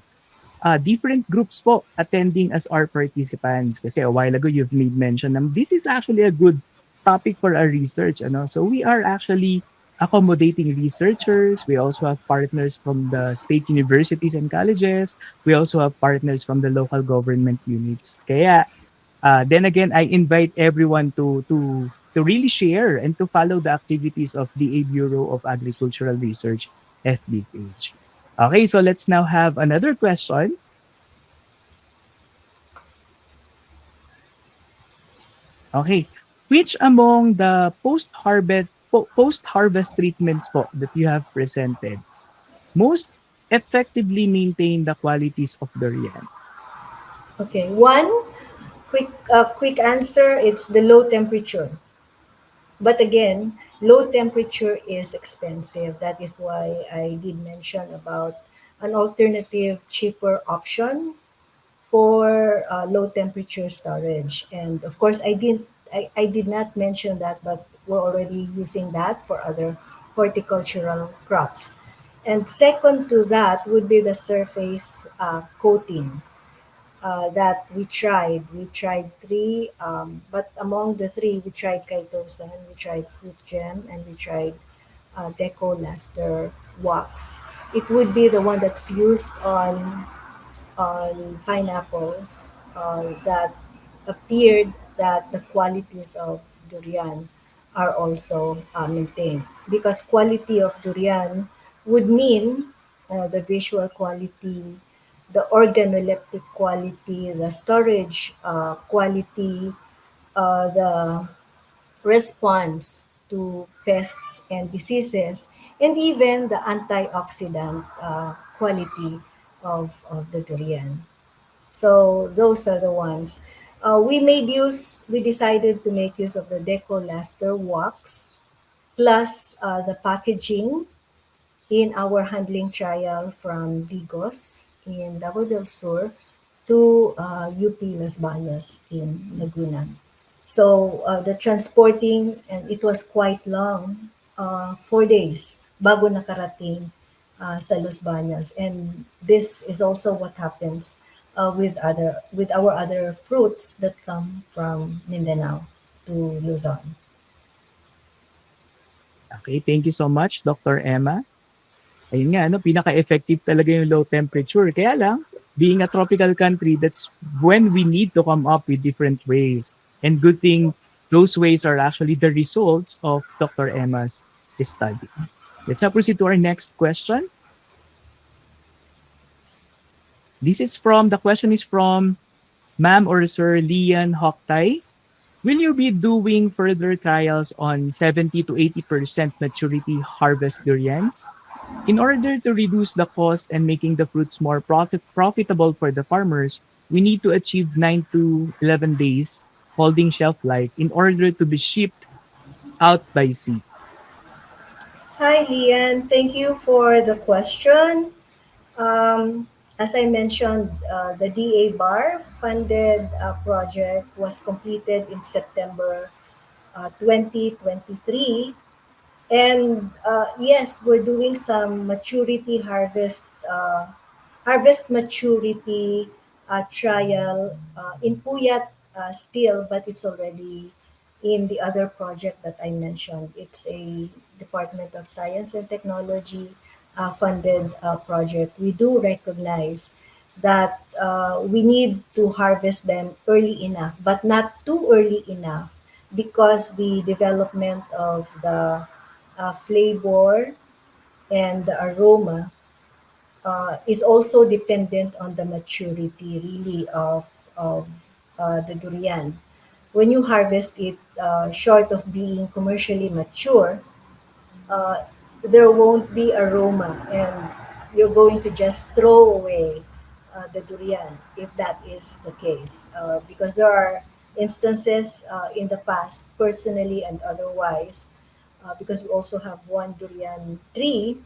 different groups po attending as our participants. Kasi a while ago you've made mention na this is actually a good topic for our research. Ano? So we are actually accommodating researchers. We also have partners from the state universities and colleges. We also have partners from the local government units. Kaya then again, I invite everyone to really share and to follow the activities of the A Bureau of Agricultural Research FB page. Okay, so let's now have another question. Okay, which among the post-harvest treatments po that you have presented most effectively maintain the qualities of durian? Okay, one quick answer, it's the low temperature. But again, low temperature is expensive. That is why I did mention about an alternative, cheaper option for low temperature storage. And of course, I did not mention that, but we're already using that for other horticultural crops. And second to that would be the surface coating that we tried. We tried three, but among the three, we tried Kaitosan, we tried Fruit Gem, and we tried Deco Laster Wax. It would be the one that's used on pineapples that appeared that the qualities of durian are also maintained, because quality of durian would mean the visual quality, the organoleptic quality, the storage quality, the response to pests and diseases, and even the antioxidant quality of the durian. So those are the ones. We decided to make use of the Deco Laster wax plus the packaging in our handling trial from Vigos in Davao del Sur to UP Las Bañas in Laguna. So the transporting, and it was quite long, 4 days bago nakarating sa Los Baños. And this is also what happens with our other fruits that come from Mindanao to Luzon. Okay, thank you so much, Dr. Emma. Ayun nga, no, pinaka-effective talaga yung low temperature. Kaya lang, being a tropical country, that's when we need to come up with different ways. And good thing, those ways are actually the results of Dr. Emma's study. Let's now proceed to our next question. The question is from Ma'am or Sir Lian Hoktay. Will you be doing further trials on 70 to 80% maturity harvest durians? In order to reduce the cost and making the fruits more profitable for the farmers, we need to achieve 9 to 11 days holding shelf life in order to be shipped out by sea. Hi, Lian. Thank you for the question. As I mentioned, the DA Bar funded project was completed in September 2023. And yes, we're doing some maturity harvest maturity trial in Puyat still, but it's already in the other project that I mentioned. It's a Department of Science and Technology funded project. We do recognize that we need to harvest them early enough, but not too early enough, because the development of the flavor and the aroma is also dependent on the maturity really of the durian. When you harvest it short of being commercially mature, uh, there won't be aroma, and you're going to just throw away the durian if that is the case. Because there are instances in the past, personally and otherwise, because we also have one durian tree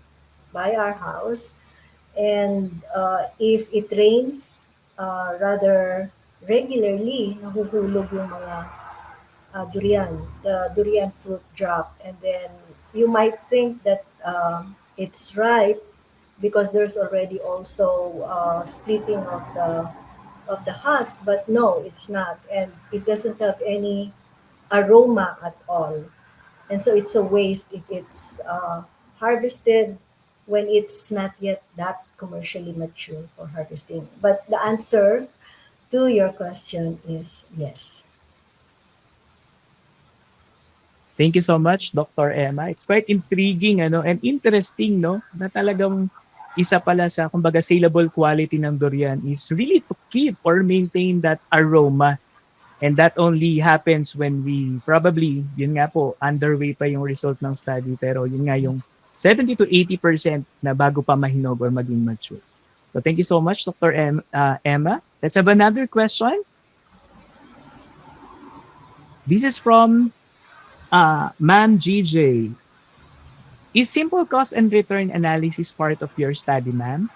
by our house. And if it rains rather regularly, nahuhulog yung mga the durian fruit drop. And then you might think that it's ripe because there's already also splitting of the husk, but no, it's not, and it doesn't have any aroma at all. And so it's a waste if it's harvested when it's not yet that commercially mature for harvesting. But the answer to your question is yes. Thank you so much, Dr. Emma. It's quite intriguing and interesting, no, na talagang isa pala sa kumbaga saleable quality ng durian is really to keep or maintain that aroma. And that only happens when we probably, yun nga po, underway pa yung result ng study. Pero yun nga yung 70 to 80% na bago pa mahinog or maging mature. So thank you so much, Dr. Emma. Let's have another question. This is from Ma'am GJ. Is simple cost and return analysis part of your study, ma'am?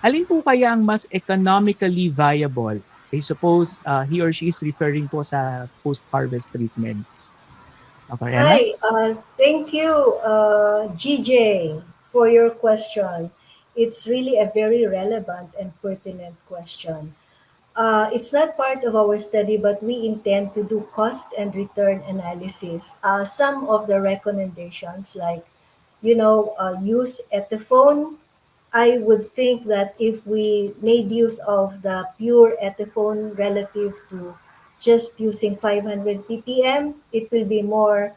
Alin po kaya ang mas economically viable? I suppose he or she is referring po sa post-harvest treatments. Okay, Emma? Hi, thank you, GJ, for your question. It's really a very relevant and pertinent question. It's not part of our study, but we intend to do cost and return analysis. Some of the recommendations, like, use Ethaphone. I would think that if we made use of the pure Ethaphone relative to just using 500 ppm, it will be more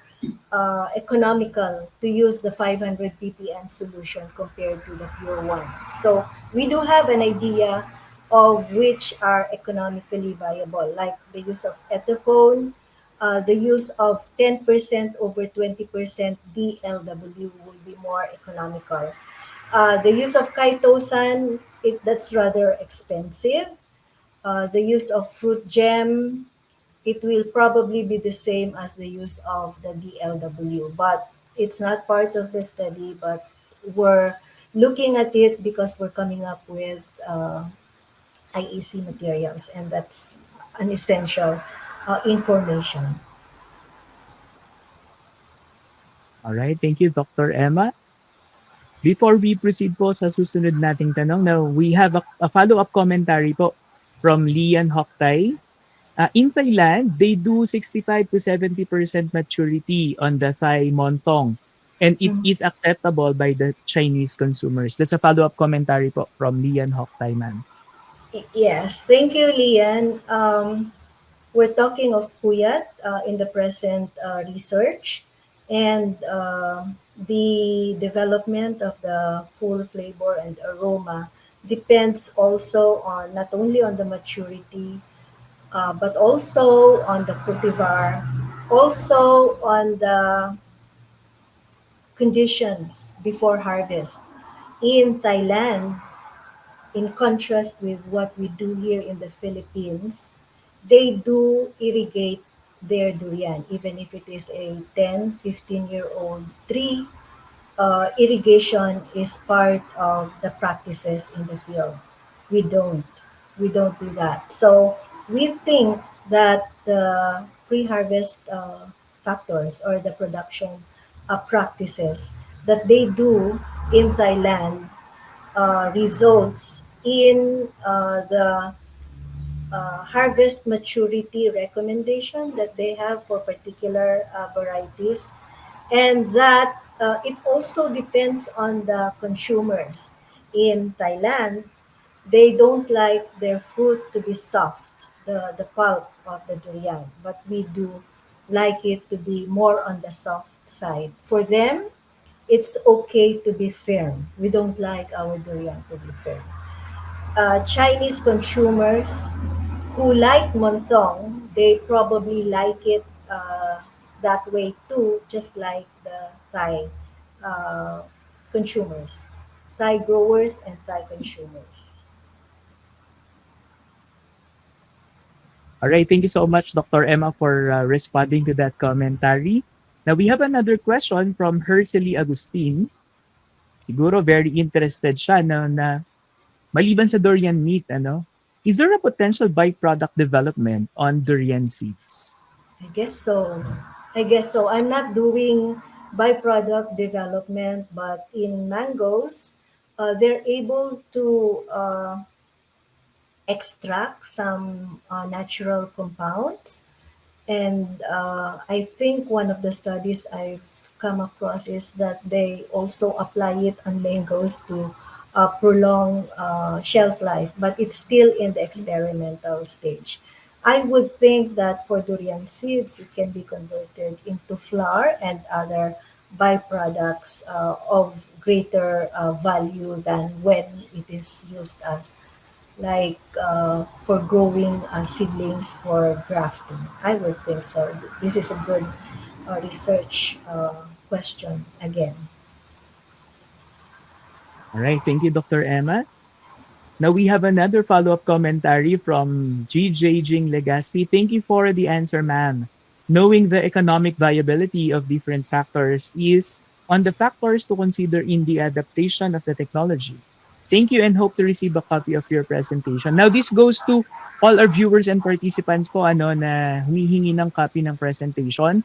economical to use the 500 ppm solution compared to the pure one. So we do have an idea of which are economically viable, like the use of Ethaphone, the use of 10% over 20% DLW will be more economical. The use of chitosan, that's rather expensive. The use of fruit gem, it will probably be the same as the use of the DLW, but it's not part of the study. But we're looking at it because we're coming up with IEC materials, and that's an essential information. Alright, thank you, Dr. Emma. Before we proceed po sa susunod nating tanong, now we have a follow-up commentary po from Lian Hoktay. In Thailand, they do 65 to 70% maturity on the Thai montong, and it is acceptable by the Chinese consumers. That's a follow-up commentary po from Lian Hoktay, ma'am. Yes, thank you, Lian. We're talking of puyat in the present research, and the development of the full flavor and aroma depends also on not only on the maturity, but also on the cultivar, also on the conditions before harvest. In Thailand, in contrast with what we do here in the Philippines, they do irrigate their durian, even if it is a 10, 15-year-old tree. Irrigation is part of the practices in the field. We don't. We don't do that. So we think that the pre-harvest factors or the production practices that they do in Thailand results in the harvest maturity recommendation that they have for particular varieties, and that it also depends on the consumers. In Thailand, they don't like their fruit to be soft, the pulp of the durian, but we do like it to be more on the soft side. For them, it's okay to be firm. We don't like our durian to be firm. Chinese consumers who like montong, they probably like it that way too, just like the Thai uh, consumers, Thai growers and Thai consumers. All right, thank you so much, Dr. Emma, for responding to that commentary. Now, we have another question from Hercely Agustin. Siguro very interested siya na maliban sa durian meat, is there a potential byproduct development on durian seeds? I guess so. I guess so. I'm not doing byproduct development, but in mangoes, they're able to extract some natural compounds. And I think one of the studies I've come across is that they also apply it on mangoes to prolong shelf life, but it's still in the experimental stage. I would think that for durian seeds, it can be converted into flour and other byproducts of greater value than when it is used as like for growing seedlings for grafting. I would think so. This is a good research question again. All right, thank you, Dr. Emma. Now we have another follow-up commentary from GJ Jing Legaspi. Thank you for the answer, ma'am. Knowing the economic viability of different factors is on the factors to consider in the adaptation of the technology. Thank you and hope to receive a copy of your presentation. Now this goes to all our viewers and participants po na humihingi ng copy ng presentation.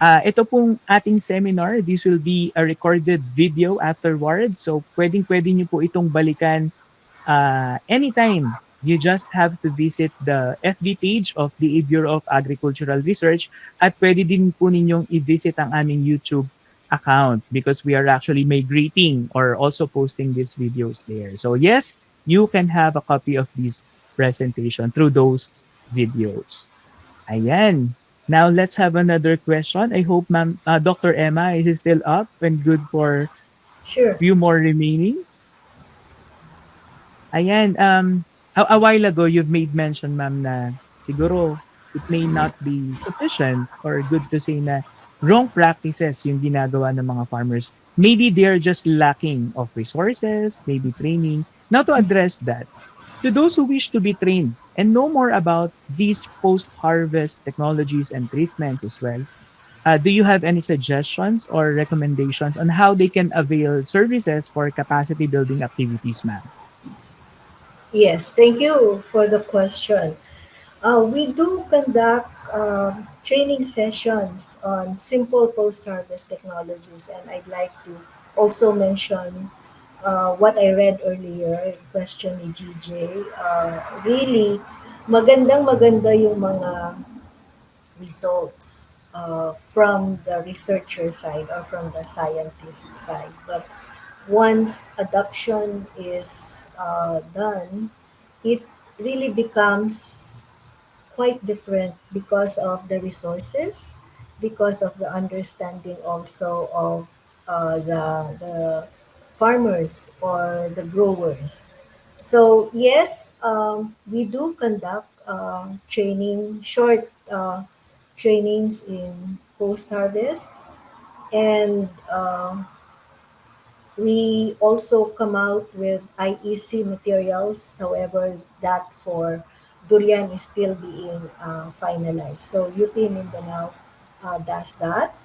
Ito pong ating seminar, this will be a recorded video afterwards. So pwedeng-pwede niyo po itong balikan anytime. You just have to visit the FB page of the Bureau of Agricultural Research at pwede din po ninyong i-visit ang aming YouTube account because we are actually migrating or also posting these videos there. So yes, you can have a copy of this presentation through those videos. Ayan. Now let's have another question. I hope Dr. Emma is still up and good for Sure. few more remaining. Ayan, a while ago, you've made mention, ma'am, na siguro it may not be sufficient or good to say na wrong practices yung ginagawa ng mga farmers. Maybe they're just lacking of resources, maybe training. Now to address that, to those who wish to be trained and know more about these post-harvest technologies and treatments as well, do you have any suggestions or recommendations on how they can avail services for capacity building activities, ma'am? Yes, thank you for the question. We do conduct training sessions on simple post-harvest technologies. And I'd like to also mention what I read earlier, question ni GJ. Really, magandang maganda yung mga results from the researcher side or from the scientist side. But once adoption is done, it really becomes quite different because of the resources, because of the understanding also of the farmers or the growers. So yes, we do conduct training, short trainings in post-harvest, and we also come out with IEC materials. However, that for durian is still being finalized. So UP Mindanao does that.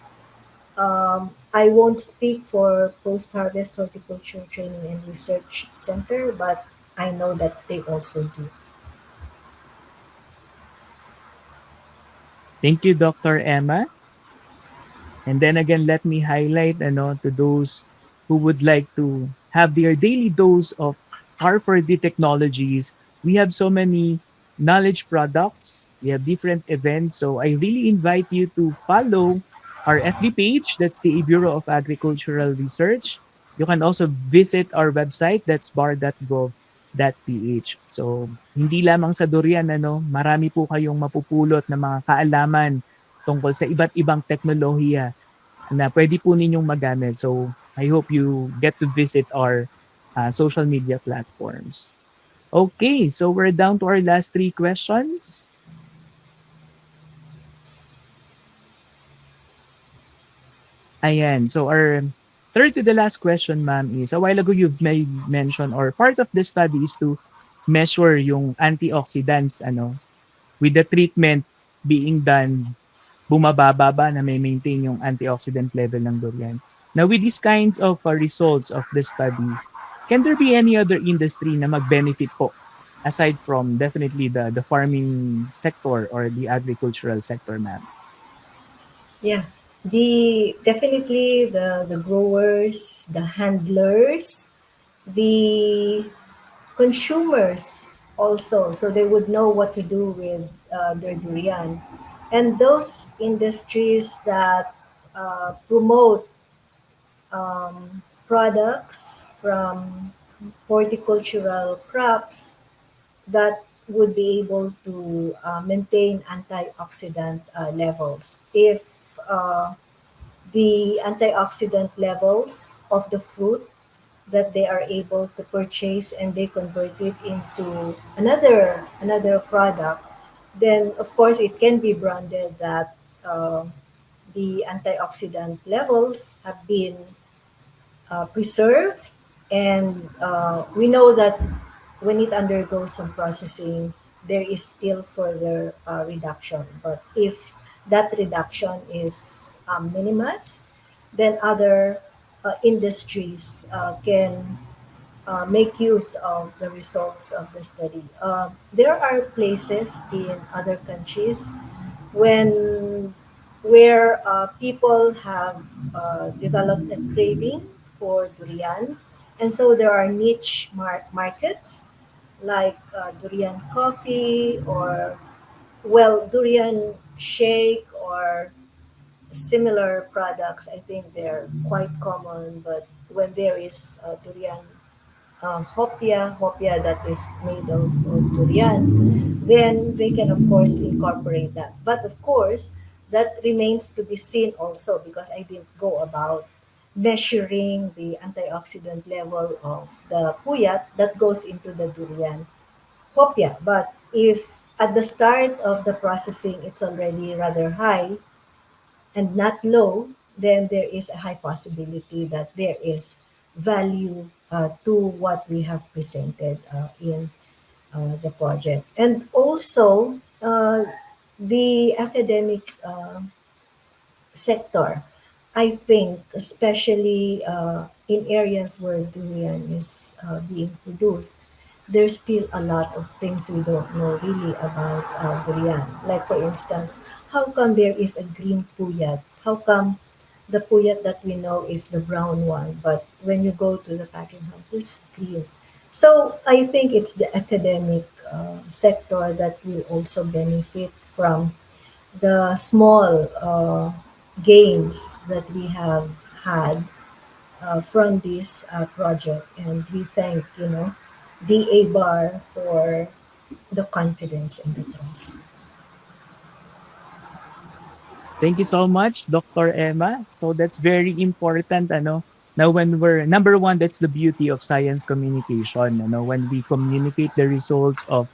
I won't speak for post-harvest horticulture training and research center, but I know that they also do. Thank you, Dr. Emma. And then again, let me highlight to those who would like to have their daily dose of R4D technologies. We have so many knowledge products. We have different events. So I really invite you to follow our FB page. That's the Bureau of Agricultural Research. You can also visit our website. That's bar.gov.ph. So hindi lamang sa durian, marami po kayong mapupulot na mga kaalaman tungkol sa iba't ibang teknolohiya na pwede po ninyong magamit. So, I hope you get to visit our social media platforms. Okay, so we're down to our last three questions. Ayan, so our third to the last question, ma'am, is a while ago you've made mention or part of the study is to measure yung antioxidants with the treatment being done bumababa ba na may maintain yung antioxidant level ng durian. Now, with these kinds of results of the study, can there be any other industry na mag-benefit po aside from definitely the farming sector or the agricultural sector, ma'am? Yeah, the definitely the growers, the handlers, the consumers also, so they would know what to do with their durian. And those industries that promote products from horticultural crops that would be able to maintain antioxidant levels. If the antioxidant levels of the fruit that they are able to purchase and they convert it into another product, then of course it can be branded that the antioxidant levels have been preserved, and we know that when it undergoes some processing, there is still further reduction. But if that reduction is minimized, then other industries can make use of the results of the study. There are places in other countries when where people have developed a craving for durian, and so there are niche markets like durian coffee or durian shake or similar products. I think they're quite common, but when there is durian hopia that is made of durian, then they can of course incorporate that. But of course, that remains to be seen also because I didn't go about measuring the antioxidant level of the puyat that goes into the durian hopia. But if at the start of the processing it's already rather high and not low, then there is a high possibility that there is value to what we have presented in the project. And also, the academic sector, I think, especially in areas where durian is being produced, there's still a lot of things we don't know really about durian. Like for instance, how come there is a green puyat? How come the puyat that we know is the brown one, but when you go to the packing house, it's green. So I think it's the academic sector that will also benefit from the small gains that we have had from this project, and we thank DA Bar for the confidence and the trust. Thank you so much, Dr. Emma. So that's very important, ano. Now, when we're number one, that's the beauty of science communication. When we communicate the results of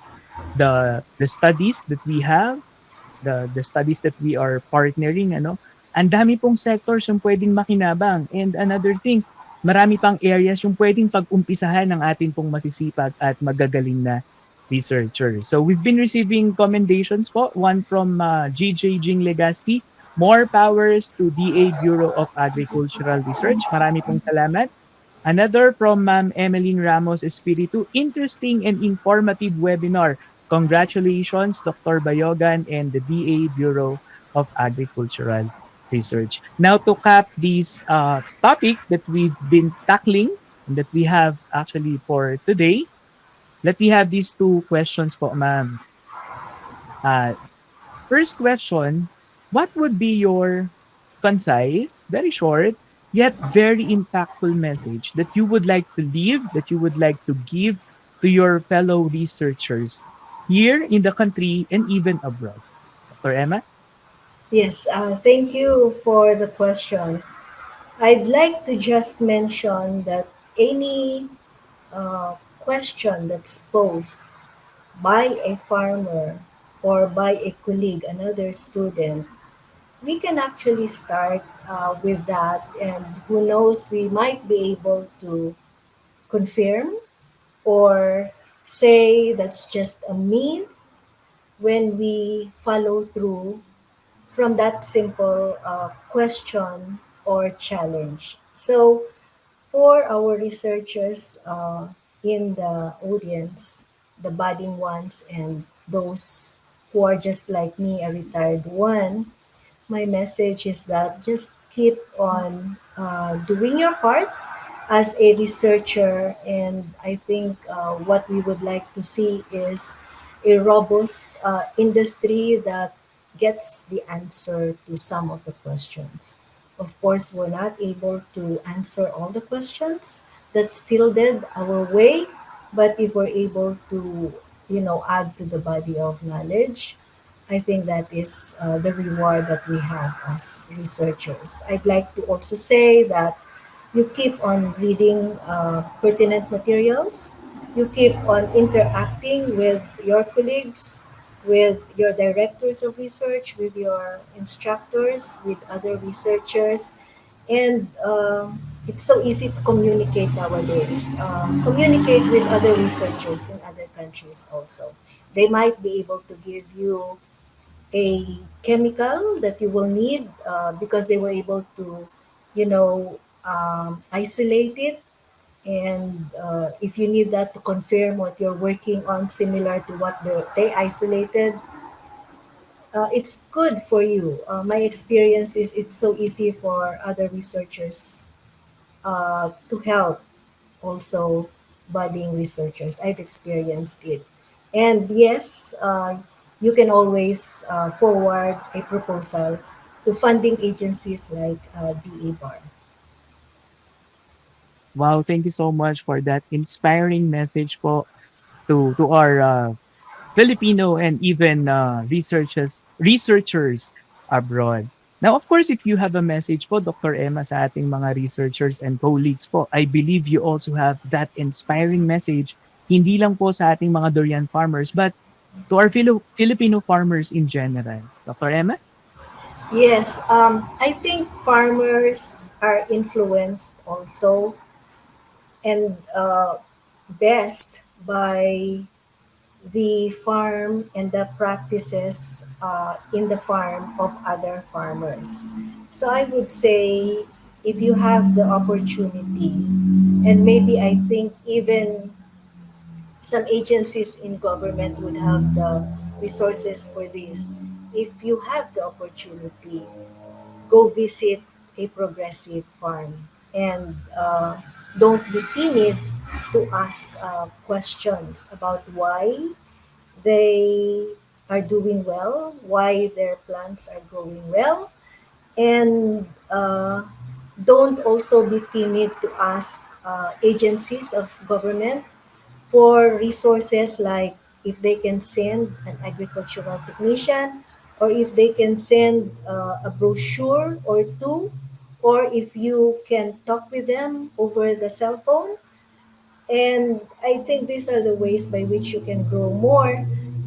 the studies that we have, the studies that we are partnering, ang dami pong sectors yung pwedeng makinabang. And another thing, marami pang areas yung pwedeng pag-umpisahan ng ating pong masisipag at magagaling na researchers. So we've been receiving commendations po, one from GJ Jing Legaspi, more powers to DA Bureau of Agricultural Research. Marami pong salamat. Another from Ma'am Emeline Ramos Espiritu, interesting and informative webinar. Congratulations, Dr. Bayogan and the DA Bureau of Agricultural Research. Now to cap this topic that we've been tackling and that we have actually for today, let me have these two questions po, ma'am. Uh, First question, what would be your concise, very short, yet very impactful message that you would like to leave, that you would like to give to your fellow researchers here in the country and even abroad? Dr. Emma? Yes, thank you for the question. I'd like to just mention that any question that's posed by a farmer or by a colleague, another student, we can actually start with that, and who knows, we might be able to confirm or say that's just a myth when we follow through from that simple question or challenge. So, for our researchers in the audience, the budding ones and those who are just like me, a retired one, my message is that just keep on doing your part as a researcher. And I think what we would like to see is a robust industry that gets the answer to some of the questions. Of course, we're not able to answer all the questions that's fielded our way, but if we're able to, add to the body of knowledge, I think that is the reward that we have as researchers. I'd like to also say that you keep on reading pertinent materials, you keep on interacting with your colleagues, with your directors of research, with your instructors, with other researchers, and it's so easy to communicate nowadays. Communicate with other researchers in other countries also. They might be able to give you a chemical that you will need because they were able to, isolate it. And if you need that to confirm what you're working on, similar to what they isolated, it's good for you. My experience is it's so easy for other researchers to help also budding researchers. I've experienced it. And yes, you can always forward a proposal to funding agencies like DA Bar. Wow, thank you so much for that inspiring message po to our Filipino and even researchers abroad. Now, of course, if you have a message po, Dr. Emma, sa ating mga researchers and colleagues po, I believe you also have that inspiring message, hindi lang po sa ating mga durian farmers, but to our Filipino farmers in general. Dr. Emma? Yes, I think farmers are influenced also and best by the farm and the practices in the farm of other farmers. So I would say if you have the opportunity, and maybe I think even some agencies in government would have the resources for this. If you have the opportunity, go visit a progressive farm and don't be timid to ask questions about why they are doing well, why their plants are growing well, and don't also be timid to ask agencies of government for resources like if they can send an agricultural technician or if they can send a brochure or two, or if you can talk with them over the cell phone. And I think these are the ways by which you can grow more,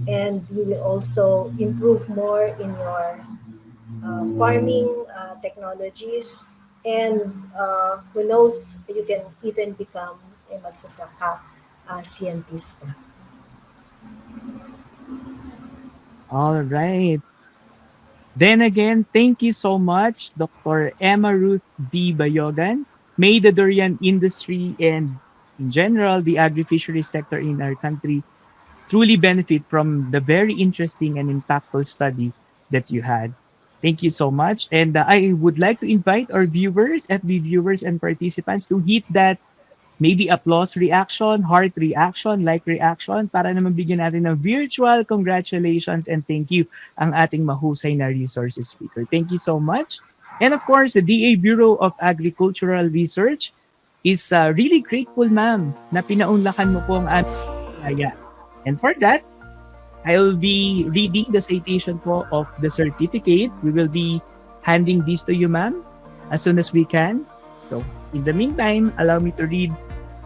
and you will also improve more in your farming technologies. And who knows, you can even become a magsasaka scientista. All right. Then again, thank you so much, Dr. Emma Ruth V. Bayogan. May the durian industry and in general the agri-fishery sector in our country truly benefit from the very interesting and impactful study that you had. Thank you so much. And I would like to invite our viewers, FB viewers and participants to hit that maybe applause reaction, heart reaction, like reaction, para naman bigyan natin ng virtual congratulations and thank you ang ating mahusay na resources speaker. Thank you so much. And of course, the DA Bureau of Agricultural Research is really grateful, ma'am, na pinaunlakan mo po ang aming kaya. And for that, I'll be reading the citation po of the certificate. We will be handing this to you, ma'am, as soon as we can. So, in the meantime, allow me to read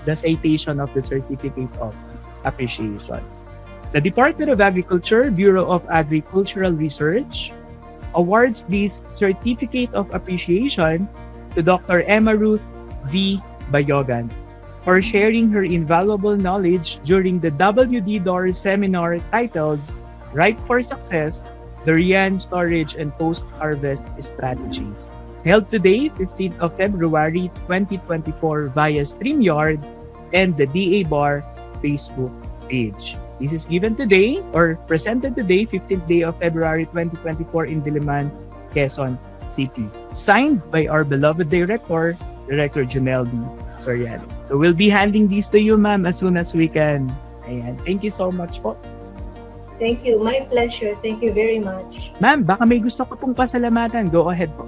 the citation of the Certificate of Appreciation. The Department of Agriculture, Bureau of Agricultural Research, awards this Certificate of Appreciation to Dr. Emma Ruth V. Bayogan for sharing her invaluable knowledge during the WD Door seminar titled Ripe for Success, Durian Storage and Post-Harvest Strategies, held today, 15th of February 2024 via StreamYard and the DA Bar Facebook page. This is given today or presented today, 15th day of February 2024 in Diliman, Quezon City. Signed by our beloved Director Janelle D. Soriano. So we'll be handing these to you, ma'am, as soon as we can. Ayan. Thank you so much po. Thank you. My pleasure. Thank you very much. Ma'am, baka may gusto ko pong pasalamatan. Go ahead po.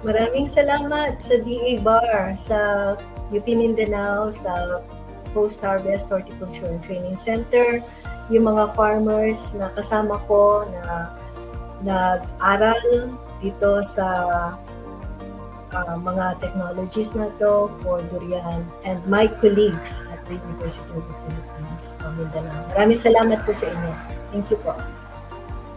Maraming salamat sa DA Bar, sa UP Mindanao, sa Post-Harvest Horticulture and Training Center, yung mga farmers na kasama ko na nag-aral dito sa mga technologies na to for durian, and my colleagues at the University of the Philippines Mindanao. Maraming salamat po sa inyo. Thank you po.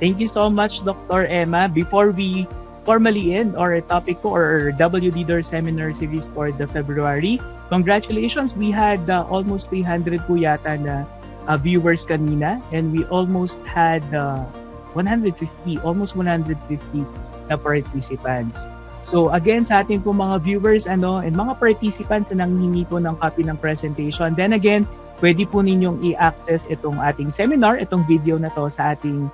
Thank you so much, Dr. Emma. Before we formally end our topic po or WD Door Seminar Series for the February, congratulations. We had almost 300 po yata na viewers kanina, and we almost had almost 150 na participants. So again, sa ating po mga viewers and mga participants na nanghingi po ng copy ng presentation, then again, pwede po ninyong i-access itong ating seminar, itong video na to sa ating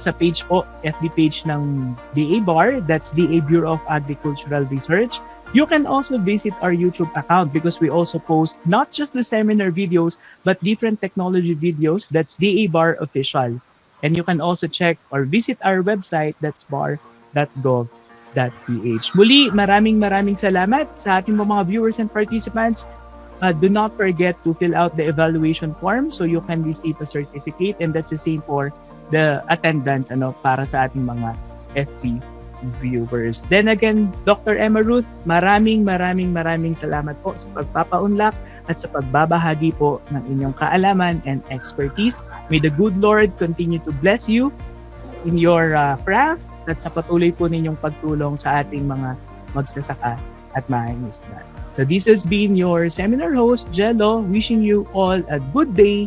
sa page po, FB page ng DA Bar, that's DA Bureau of Agricultural Research. You can also visit our YouTube account because we also post not just the seminar videos, but different technology videos, that's DA Bar Official. And you can also check or visit our website, that's bar.gov.ph. Muli, maraming salamat sa ating mga viewers and participants. Do not forget to fill out the evaluation form so you can receive a certificate, and that's the same for the attendance para sa ating mga FB viewers. Then again, Dr. Emma Ruth, maraming salamat po sa pagpapaunlak at sa pagbabahagi po ng inyong kaalaman and expertise. May the good Lord continue to bless you in your craft at sa patuloy po ninyong pagtulong sa ating mga magsasaka at mangingisda. So this has been your seminar host, Jello, wishing you all a good day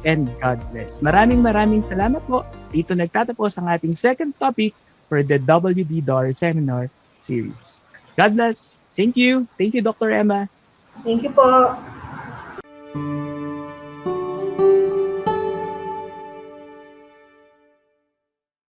and God bless. Maraming salamat po. Dito nagtatapos ang ating second topic for the WD Door Seminar Series. God bless. Thank you. Thank you, Dr. Emma. Thank you po.